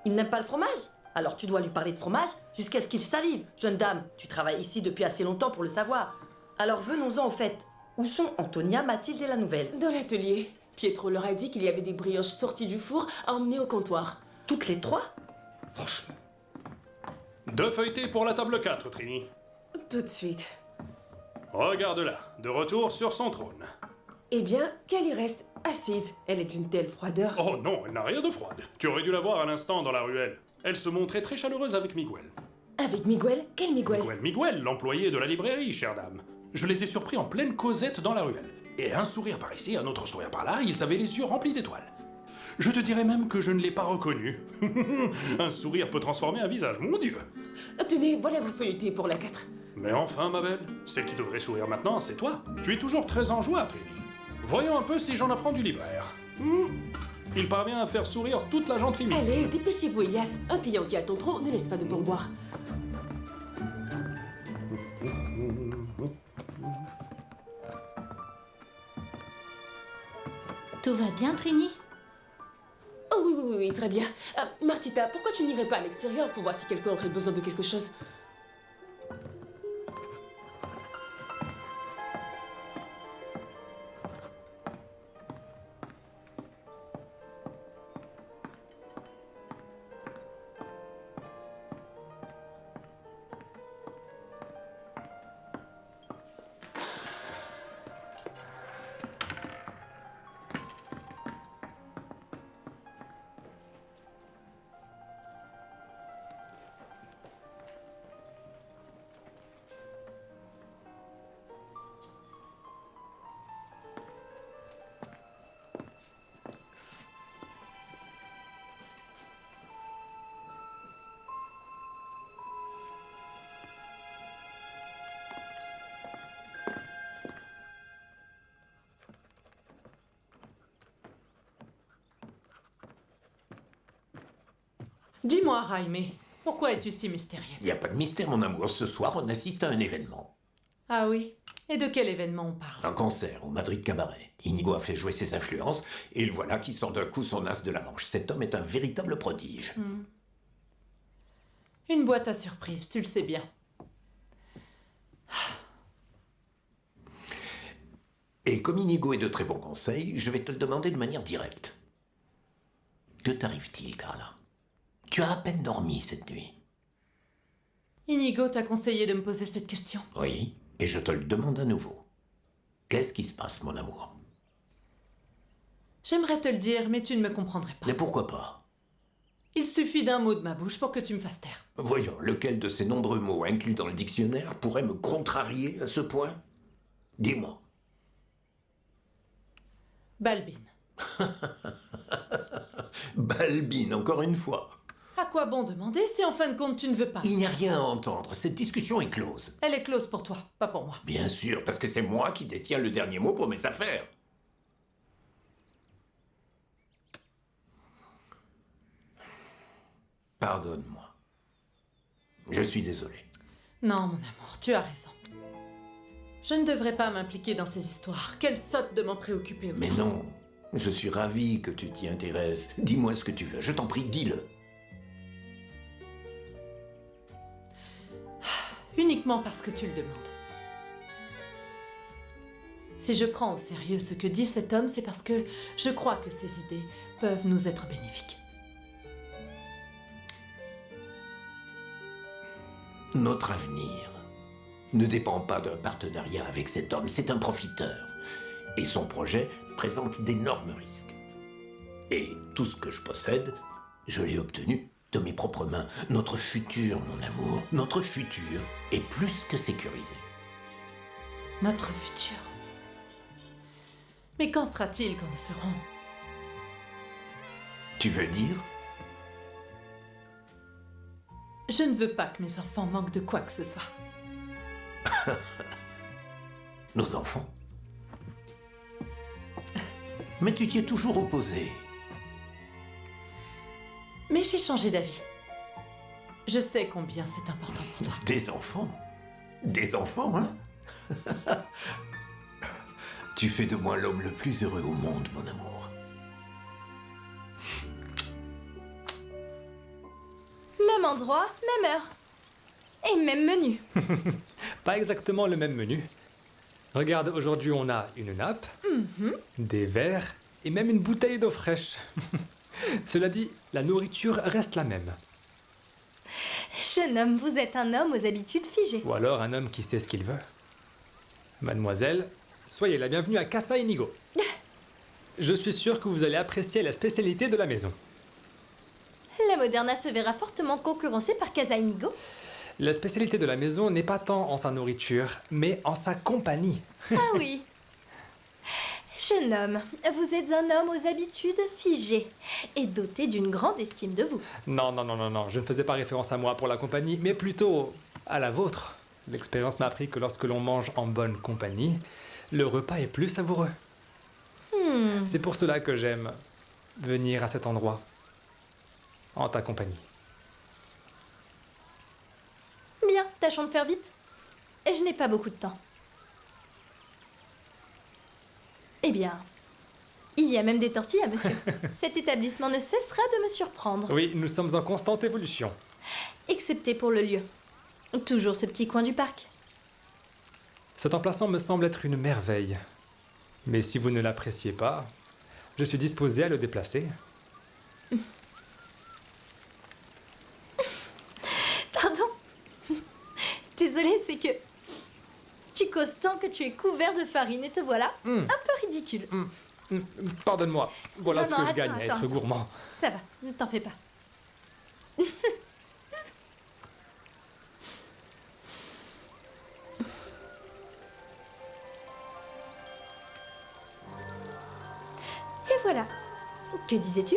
Il n'aime pas le fromage? Alors tu dois lui parler de fromage jusqu'à ce qu'il salive. Jeune dame, tu travailles ici depuis assez longtemps pour le savoir. Alors venons-en au fait. Où sont Antonia, Mathilde et la nouvelle? Dans l'atelier. Pietro leur a dit qu'il y avait des brioches sorties du four à emmener au comptoir. Toutes les trois? Franchement. 2 feuilletés pour la table 4, Trini. Tout de suite. Regarde-la, de retour sur son trône. Eh bien, qu'elle y reste, assise. Elle est d'une telle froideur. Oh non, elle n'a rien de froide. Tu aurais dû la voir à l'instant dans la ruelle. Elle se montrait très chaleureuse avec Miguel. Avec Miguel? Quel Miguel? Miguel, l'employé de la librairie, chère dame. Je les ai surpris en pleine causette dans la ruelle. Et un sourire par ici, un autre sourire par là, ils avaient les yeux remplis d'étoiles. Je te dirais même que je ne l'ai pas reconnu. Un sourire peut transformer un visage, mon Dieu. Tenez, voilà vos feuilletés pour la 4. Mais enfin, ma belle, celle qui devrait sourire maintenant, c'est toi. Tu es toujours très en joie, Trini. Voyons un peu si j'en apprends du libraire. Il parvient à faire sourire toute la gente féminine. Allez, dépêchez-vous, Elias. Un client qui attend trop ne laisse pas de pourboire. Tout va bien, Trini? Oh oui, très bien. Martita, pourquoi tu n'irais pas à l'extérieur pour voir si quelqu'un aurait besoin de quelque chose? Dis-moi, Jaime, pourquoi es-tu si mystérieux? Il n'y a pas de mystère, mon amour. Ce soir, on assiste à un événement. Ah oui? Et de quel événement on parle? Un concert au Madrid Cabaret. Inigo a fait jouer ses influences, et le voilà qui sort d'un coup son as de la manche. Cet homme est un véritable prodige. Une boîte à surprise, tu le sais bien. Et comme Inigo est de très bons conseils, je vais te le demander de manière directe. Que t'arrive-t-il, Carla? Tu as à peine dormi cette nuit. Inigo t'a conseillé de me poser cette question. Oui, et je te le demande à nouveau. Qu'est-ce qui se passe, mon amour? J'aimerais te le dire, mais tu ne me comprendrais pas. Mais pourquoi pas? Il suffit d'un mot de ma bouche pour que tu me fasses taire. Voyons, lequel de ces nombreux mots inclus dans le dictionnaire pourrait me contrarier à ce point? Dis-moi. Balbine. Balbine, encore une fois. À quoi bon demander si en fin de compte tu ne veux pas? Il n'y a rien à entendre, cette discussion est close. Elle est close pour toi, pas pour moi. Bien sûr, parce que c'est moi qui détiens le dernier mot pour mes affaires. Pardonne-moi. Je suis désolé. Non, mon amour, tu as raison. Je ne devrais pas m'impliquer dans ces histoires. Quelle sotte de m'en préoccuper autant. Mais non, je suis ravi que tu t'y intéresses. Dis-moi ce que tu veux, je t'en prie, dis-le. Uniquement parce que tu le demandes. Si je prends au sérieux ce que dit cet homme, c'est parce que je crois que ses idées peuvent nous être bénéfiques. Notre avenir ne dépend pas d'un partenariat avec cet homme, c'est un profiteur. Et son projet présente d'énormes risques. Et tout ce que je possède, je l'ai obtenu de mes propres mains. Notre futur, mon amour, notre futur est plus que sécurisé. Notre futur. Mais qu'en sera-t-il quand nous serons? Tu veux dire? Je ne veux pas que mes enfants manquent de quoi que ce soit. Nos enfants? Mais tu t'y es toujours opposé. Mais j'ai changé d'avis. Je sais combien c'est important pour toi. Des enfants? Des enfants, hein? Tu fais de moi l'homme le plus heureux au monde, mon amour. Même endroit, même heure. Et même menu. Pas exactement le même menu. Regarde, aujourd'hui on a une nappe, des verres et même une bouteille d'eau fraîche. Cela dit, la nourriture reste la même. Jeune homme, vous êtes un homme aux habitudes figées. Ou alors un homme qui sait ce qu'il veut. Mademoiselle, soyez la bienvenue à Casa Inigo. Je suis sûr que vous allez apprécier la spécialité de la maison. La Moderna se verra fortement concurrencée par Casa Inigo. La spécialité de la maison n'est pas tant en sa nourriture, mais en sa compagnie. Ah oui. Jeune homme, vous êtes un homme aux habitudes figées et doté d'une grande estime de vous. Non, je ne faisais pas référence à moi pour la compagnie, mais plutôt à la vôtre. L'expérience m'a appris que lorsque l'on mange en bonne compagnie, le repas est plus savoureux. C'est pour cela que j'aime venir à cet endroit, en ta compagnie. Bien, tâchons de faire vite. Je n'ai pas beaucoup de temps. Eh bien, il y a même des tortillas, monsieur. Cet établissement ne cessera de me surprendre. Oui, nous sommes en constante évolution. Excepté pour le lieu. Toujours ce petit coin du parc. Cet emplacement me semble être une merveille. Mais si vous ne l'appréciez pas, je suis disposé à le déplacer. Pardon. Désolée, c'est que tu causes tant que tu es couvert de farine et te voilà un peu ridicule. Pardonne-moi, voilà Non, ce que non, je gagne à attends. être gourmand. Ça va, ne t'en fais pas. Et voilà. Que disais-tu?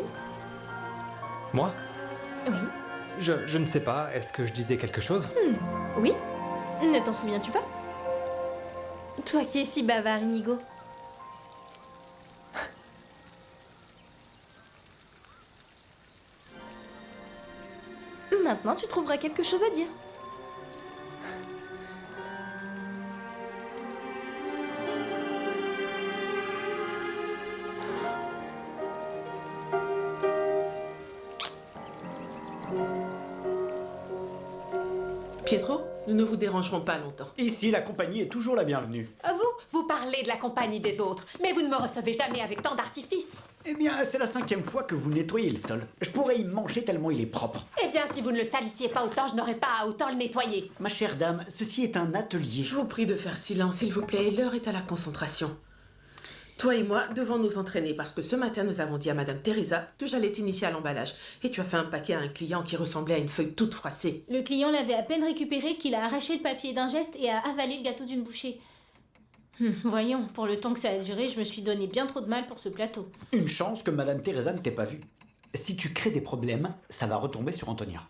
Moi? Oui. Je ne sais pas, est-ce que je disais quelque chose? Oui. Ne t'en souviens-tu pas? Toi qui es si bavard, Inigo. Maintenant, tu trouveras quelque chose à dire. Pietro, nous ne vous dérangerons pas longtemps. Ici, la compagnie est toujours la bienvenue. Vous parlez de la compagnie des autres, mais vous ne me recevez jamais avec tant d'artifice. Eh bien, c'est la 5e fois que vous nettoyez le sol. Je pourrais y manger tellement il est propre. Eh bien, si vous ne le salissiez pas autant, je n'aurais pas à autant le nettoyer. Ma chère dame, ceci est un atelier. Je vous prie de faire silence, s'il vous plaît. L'heure est à la concentration. Toi et moi devons nous entraîner parce que ce matin, nous avons dit à Madame Teresa que j'allais t'initier à l'emballage. Et tu as fait un paquet à un client qui ressemblait à une feuille toute froissée. Le client l'avait à peine récupéré qu'il a arraché le papier d'un geste et a avalé le gâteau d'une bouchée. Voyons, pour le temps que ça a duré, je me suis donné bien trop de mal pour ce plateau. Une chance que Madame Teresa ne t'ait pas vue. Si tu crées des problèmes, ça va retomber sur Antonia.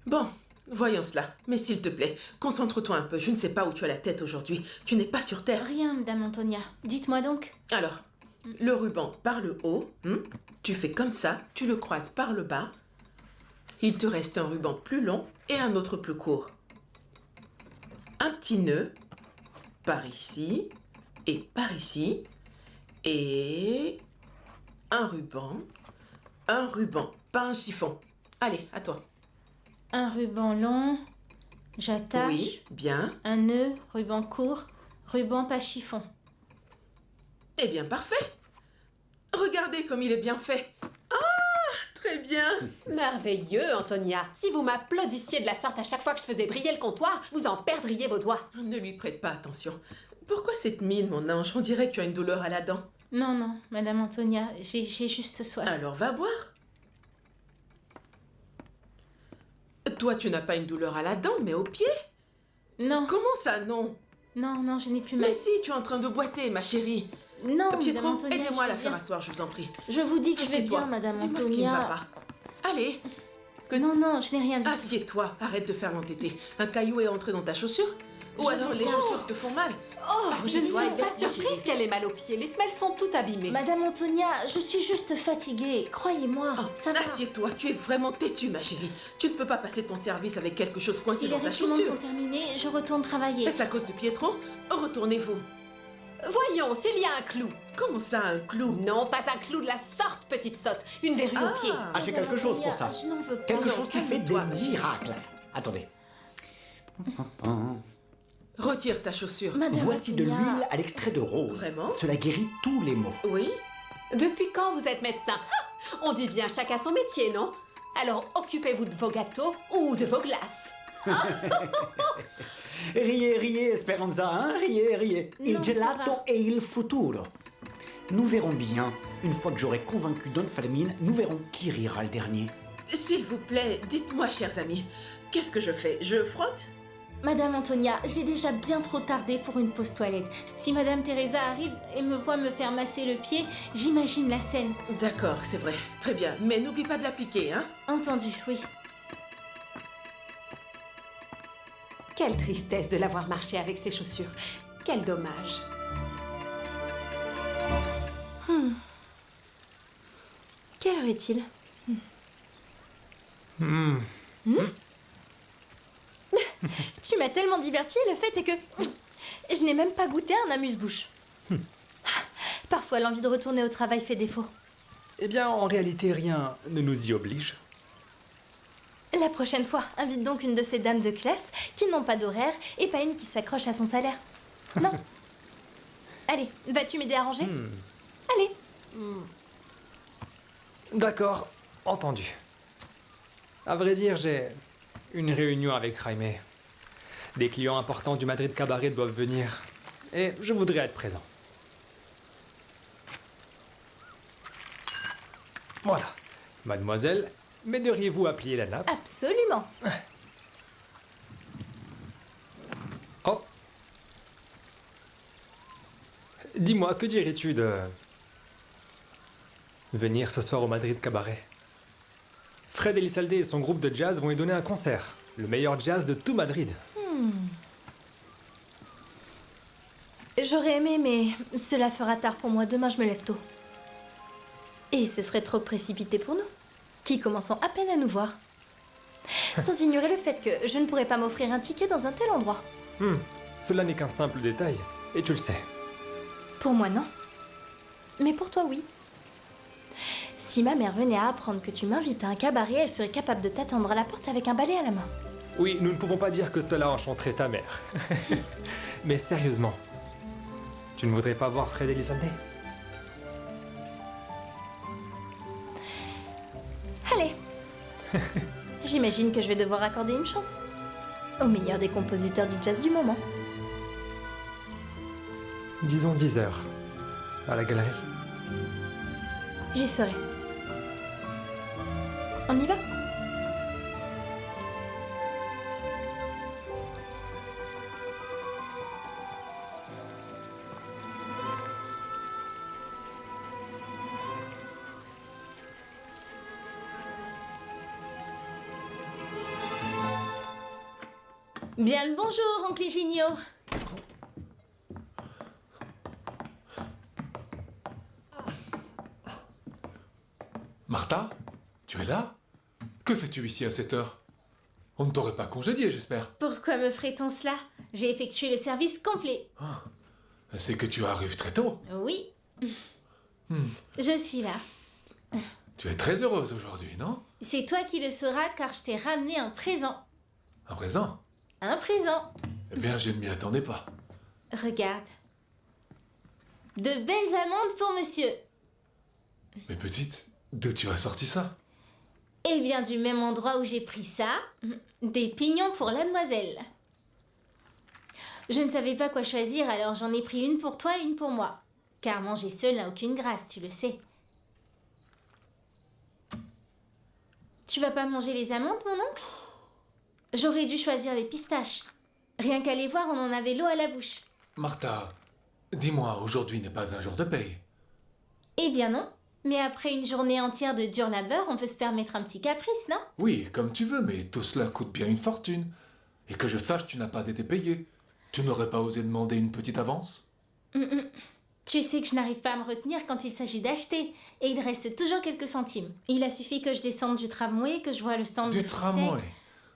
Bon, voyons cela. Mais s'il te plaît, concentre-toi un peu. Je ne sais pas où tu as la tête aujourd'hui. Tu n'es pas sur Terre. Rien, Madame Antonia. Dites-moi donc. Alors, le ruban par le haut, tu fais comme ça, tu le croises par le bas. Il te reste un ruban plus long et un autre plus court. Un petit nœud par ici et par ici. Et un ruban, pas un chiffon. Allez, à toi. Un ruban long, j'attache. Oui, bien. Un nœud, ruban court, ruban pas chiffon. Eh bien, parfait. Regardez comme il est bien fait. Ah, très bien. Merveilleux, Antonia. Si vous m'applaudissiez de la sorte à chaque fois que je faisais briller le comptoir, vous en perdriez vos doigts. Ne lui prête pas attention. Pourquoi cette mine, mon ange? On dirait que tu as une douleur à la dent. Non, non, Madame Antonia, j'ai juste soif. Alors va boire. Toi, tu n'as pas une douleur à la dent, mais au pied? Non. Comment ça, non? Non, non, je n'ai plus mal. Mais si, tu es en train de boiter, ma chérie. Non, Pietro, Madame Antonia, aidez-moi à je la vais faire bien. asseoir, je vous en prie. Je vous dis que je vais Assieds-toi. bien, Madame Dis-moi Antonia. ce qui ne va pas. Allez. Non, non, je n'ai rien dit. Assieds-toi, arrête de faire l'entêté. Un caillou est entré dans ta chaussure? Ou alors les chaussures te font mal? Oh, je ne suis Assieds-toi et pas laisse-moi surprise filer. qu'elle ait mal aux pieds. Les semelles sont toutes abîmées. Madame Antonia, je suis juste fatiguée, croyez-moi. Ça va. Assieds-toi, tu es vraiment têtue, ma chérie. Tu ne peux pas passer ton service avec quelque chose coincé Si les dans ta réprimandes chaussure. sont terminées, je retourne travailler. Est-ce à cause de Pietro? Retournez-vous. Voyons, s'il y a un clou. Comment ça, un clou? Non, pas un clou de la sorte, petite sotte. Une verrue au pied. Ah, j'ai quelque chose pour ça. Je n'en veux pas. Quelque Non, chose qui fait des calme-toi, ma chérie. miracles. Attendez. Retire ta chaussure. Madame Voici de Antonia. l'huile à l'extrait de rose. Vraiment? Cela guérit tous les maux. Oui? Depuis quand vous êtes médecin? Ah, on dit bien chacun son métier, non? Alors occupez-vous de vos gâteaux ou de vos glaces. Riez, riez, Esperanza, hein? Riez, riez. Il Non, ça gelato va. e il futuro. Nous verrons bien. Une fois que j'aurai convaincu Don Fermin, nous verrons qui rira le dernier. S'il vous plaît, dites-moi, chers amis, qu'est-ce que je fais? Je frotte? Madame Antonia, j'ai déjà bien trop tardé pour une pause toilette. Si Madame Teresa arrive et me voit me faire masser le pied, j'imagine la scène. D'accord, c'est vrai. Très bien. Mais n'oublie pas de l'appliquer, hein? Entendu, oui. Quelle tristesse de l'avoir marché avec ses chaussures. Quel dommage. Quelle heure est-il? Tu m'as tellement divertie, le fait est que je n'ai même pas goûté un amuse-bouche. Parfois, l'envie de retourner au travail fait défaut. Eh bien, en réalité, rien ne nous y oblige. La prochaine fois, invite donc une de ces dames de classe qui n'ont pas d'horaire et pas une qui s'accroche à son salaire. Non. Allez, vas-tu m'aider à ranger? Allez. D'accord, entendu. À vrai dire, j'ai une réunion avec Jaime. Des clients importants du Madrid Cabaret doivent venir. Et je voudrais être présent. Voilà. Mademoiselle, m'aideriez-vous à plier la nappe? Absolument. Oh. Dis-moi, que dirais-tu de venir ce soir au Madrid Cabaret? Fred Elizalde et son groupe de jazz vont y donner un concert. Le meilleur jazz de tout Madrid. J'aurais aimé, mais cela fera tard pour moi. Demain, je me lève tôt. Et ce serait trop précipité pour nous, qui commençons à peine à nous voir. Sans ignorer le fait que je ne pourrais pas m'offrir un ticket dans un tel endroit. Cela n'est qu'un simple détail, et tu le sais. Pour moi, non. Mais pour toi, oui. Si ma mère venait à apprendre que tu m'invites à un cabaret, elle serait capable de t'attendre à la porte avec un balai à la main. Oui, nous ne pouvons pas dire que cela enchanterait ta mère. Mais sérieusement, tu ne voudrais pas voir Fred Elizalde? Allez. J'imagine que je vais devoir accorder une chance. Au meilleur des compositeurs du jazz du moment. Disons 10 heures. À la galerie. J'y serai. On y va? Bien le bonjour, oncle Higinio. Martha, tu es là? Que fais-tu ici à cette heure? On ne t'aurait pas congédié, j'espère. Pourquoi me ferait-on cela? J'ai effectué le service complet. C'est que tu arrives très tôt. Oui, Hmm. je suis là. Tu es très heureuse aujourd'hui, non? C'est toi qui le sauras car je t'ai ramené un présent. Un présent? Un présent. Eh bien, je ne m'y attendais pas. Regarde. De belles amandes pour monsieur. Mais petite, d'où tu as sorti ça? Eh bien, du même endroit où j'ai pris ça, des pignons pour la demoiselle. Je ne savais pas quoi choisir, alors j'en ai pris une pour toi et une pour moi. Car manger seul n'a aucune grâce, tu le sais. Tu vas pas manger les amandes, mon oncle? J'aurais dû choisir les pistaches. Rien qu'à les voir, on en avait l'eau à la bouche. Martha, dis-moi, aujourd'hui n'est pas un jour de paye. Eh bien non. Mais après une journée entière de dur labeur, on peut se permettre un petit caprice, non? Oui, comme tu veux, mais tout cela coûte bien une fortune. Et que je sache, tu n'as pas été payé. Tu n'aurais pas osé demander une petite avance? Tu sais que je n'arrive pas à me retenir quand il s'agit d'acheter. Et il reste toujours quelques centimes. Il a suffi que je descende du tramway, que je vois le stand de Du fruits tramway. secs.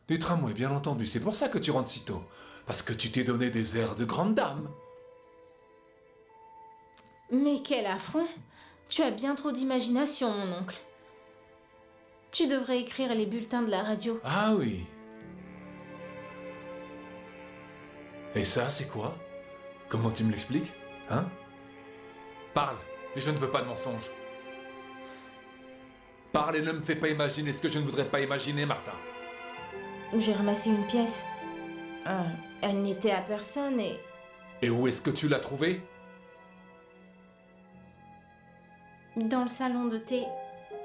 Du tramway, bien entendu. C'est pour ça que tu rentres si tôt. Parce que tu t'es donné des airs de grande dame. Mais quel affront! Tu as bien trop d'imagination, mon oncle. Tu devrais écrire les bulletins de la radio. Ah oui. Et ça, c'est quoi? Comment tu me l'expliques? Hein? Parle, et je ne veux pas de mensonges. Parle et ne me fais pas imaginer ce que je ne voudrais pas imaginer, Martha. J'ai ramassé une pièce. Elle n'était à personne et... Et où est-ce que tu l'as trouvée? Dans le salon de thé,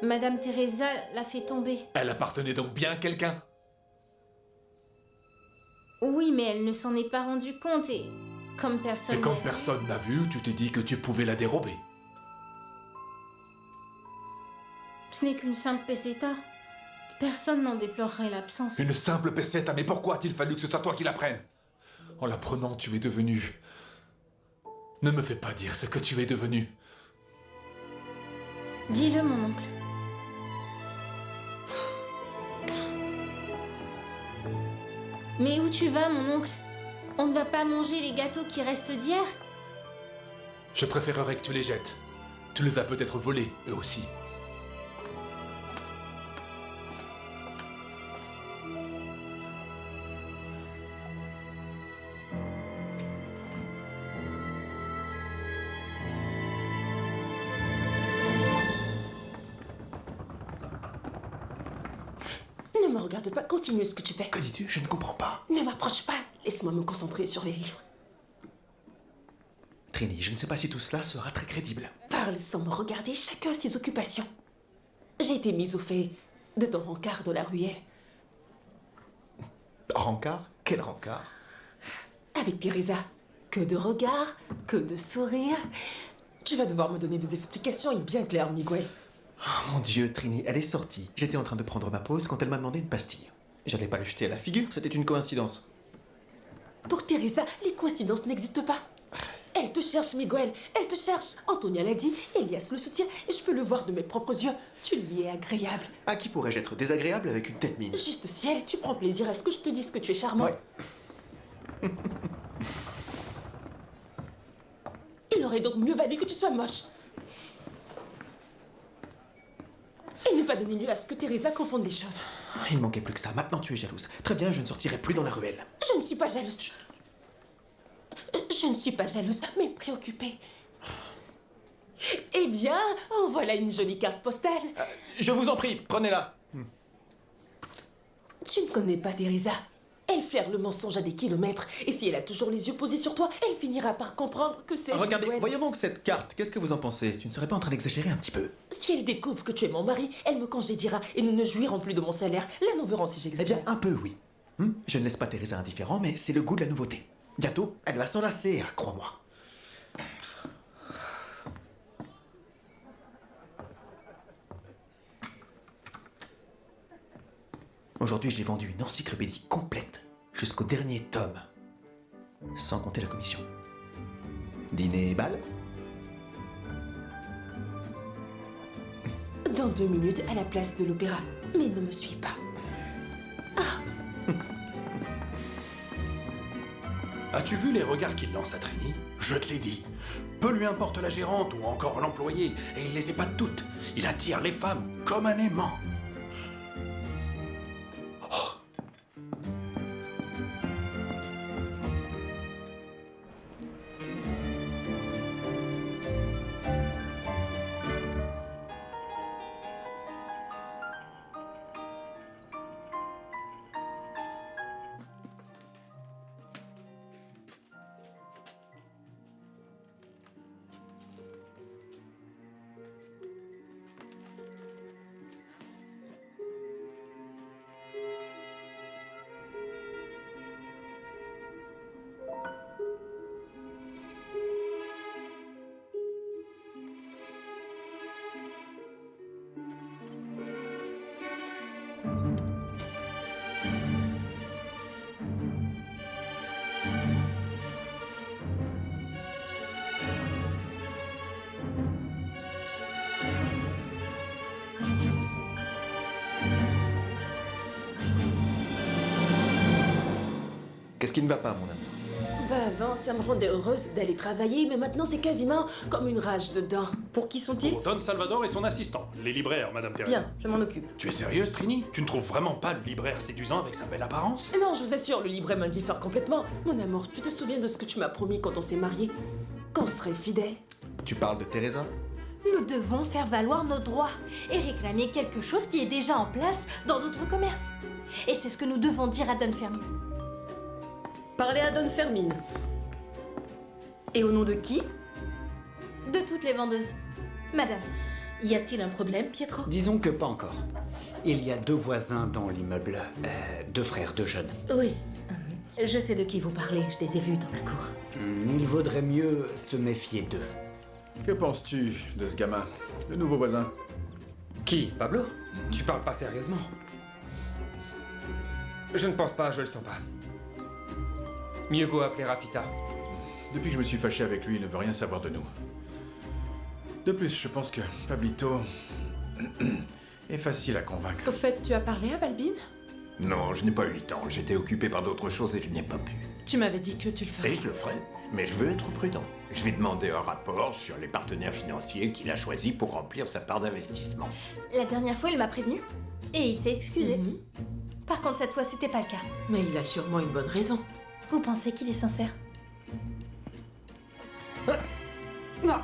Madame Teresa l'a fait tomber. Elle appartenait donc bien à quelqu'un? Oui, mais elle ne s'en est pas rendue compte et... Comme personne... Et comme n'a- personne n'a vu, tu t'es dit que tu pouvais la dérober. Ce n'est qu'une simple peseta. Personne n'en déplorerait l'absence. Une simple peseta, mais pourquoi a-t-il fallu que ce soit toi qui la prenne? En la prenant, tu es devenu... Ne me fais pas dire ce que tu es devenu. Dis-le, mon oncle. Mais où tu vas, mon oncle? On ne va pas manger les gâteaux qui restent d'hier? Je préférerais que tu les jettes. Tu les as peut-être volés, eux aussi. Ne me regarde pas, continue ce que tu fais. Que dis-tu? Je ne comprends pas. Ne m'approche pas, laisse-moi me concentrer sur les livres. Trini, je ne sais pas si tout cela sera très crédible. Parle sans me regarder, chacun a ses occupations. J'ai été mise au fait de ton rencard de la ruelle. Rencard? Quel rencard? Avec Teresa. Que de regards, que de sourires. Tu vas devoir me donner des explications et bien claires, Miguel. Oh mon Dieu, Trini, elle est sortie. J'étais en train de prendre ma pause quand elle m'a demandé une pastille. J'allais pas le jeter à la figure, c'était une coïncidence. Pour Teresa, les coïncidences n'existent pas. Elle te cherche, Miguel, elle te cherche. Antonia l'a dit, Elias le soutient et je peux le voir de mes propres yeux. Tu lui es agréable. À qui pourrais-je être désagréable avec une telle mine? Juste ciel, tu prends plaisir à ce que je te dise que tu es charmant. Ouais. Il aurait donc mieux valu que tu sois moche. Et ne pas donner lieu à ce que Teresa confonde les choses. Il ne manquait plus que ça. Maintenant tu es jalouse. Très bien, je ne sortirai plus dans la ruelle. Je ne suis pas jalouse. Je ne suis pas jalouse, mais préoccupée. Eh bien, en voilà une jolie carte postale. Je vous en prie, prenez-la. Tu ne connais pas Teresa. Elle flaire le mensonge à des kilomètres. Et si elle a toujours les yeux posés sur toi, elle finira par comprendre que c'est... Regardez, Miguel. voyons donc cette carte. Qu'est-ce que vous en pensez? Tu ne serais pas en train d'exagérer un petit peu? Si elle découvre que tu es mon mari, elle me congédiera et nous ne jouirons plus de mon salaire. La nous verrons si Eh j'exagère. bien, un peu, oui. Je ne laisse pas Teresa indifférent, mais c'est le goût de la nouveauté. Bientôt, elle va s'en lasser, hein, crois-moi. Aujourd'hui, j'ai vendu une encyclopédie complète. Je jusqu'au dernier tome. Sans compter la commission. Dîner et bal? Dans 2 minutes, à la place de l'opéra. Mais ne me suis pas. As-tu vu les regards qu'il lance à Trini? Je te l'ai dit. Peu lui importe la gérante ou encore l'employé, et il les épate toutes. Il attire les femmes comme un aimant. Qu'est-ce qui ne va pas, mon ami? Bah avant, ça me rendait heureuse d'aller travailler, mais maintenant c'est quasiment comme une rage dedans. Pour qui sont-ils? Pour Don Salvador et son assistant, les libraires, Madame Teresa. Bien, je m'en occupe. Tu es sérieuse, Trini? Tu ne trouves vraiment pas le libraire séduisant avec sa belle apparence? Non, je vous assure, le libraire m'indiffère complètement. Mon amour, tu te souviens de ce que tu m'as promis quand on s'est mariés? Qu'on serait fidèles? Tu parles de Teresa? Nous devons faire valoir nos droits et réclamer quelque chose qui est déjà en place dans d'autres commerces. Et c'est ce que nous devons dire à Don Fermin. Parlez à Don Fermin. Et au nom de qui? De toutes les vendeuses. Madame. Y a-t-il un problème, Pietro? Disons que pas encore. Il y a 2 voisins dans l'immeuble. 2 frères, 2 jeunes. Oui. Je sais de qui vous parlez, je les ai vus dans la cour. Il vaudrait mieux se méfier d'eux. Que penses-tu de ce gamin, le nouveau voisin? Qui? Pablo? Tu parles pas sérieusement? Je ne pense pas, je le sens pas. Mieux vaut appeler Rafita. Depuis que je me suis fâché avec lui, il ne veut rien savoir de nous. De plus, je pense que Pablito est facile à convaincre. Au fait, tu as parlé à Balbine? Non, je n'ai pas eu le temps. J'étais occupé par d'autres choses et je n'ai pas pu. Tu m'avais dit que tu le ferais. Et je le ferai, mais je veux être prudent. Je vais demander un rapport sur les partenaires financiers qu'il a choisis pour remplir sa part d'investissement. La dernière fois, il m'a prévenu. Et il s'est excusé. Par contre, cette fois, c'était pas le cas. Mais il a sûrement une bonne raison. Vous pensez qu'il est sincère? Non.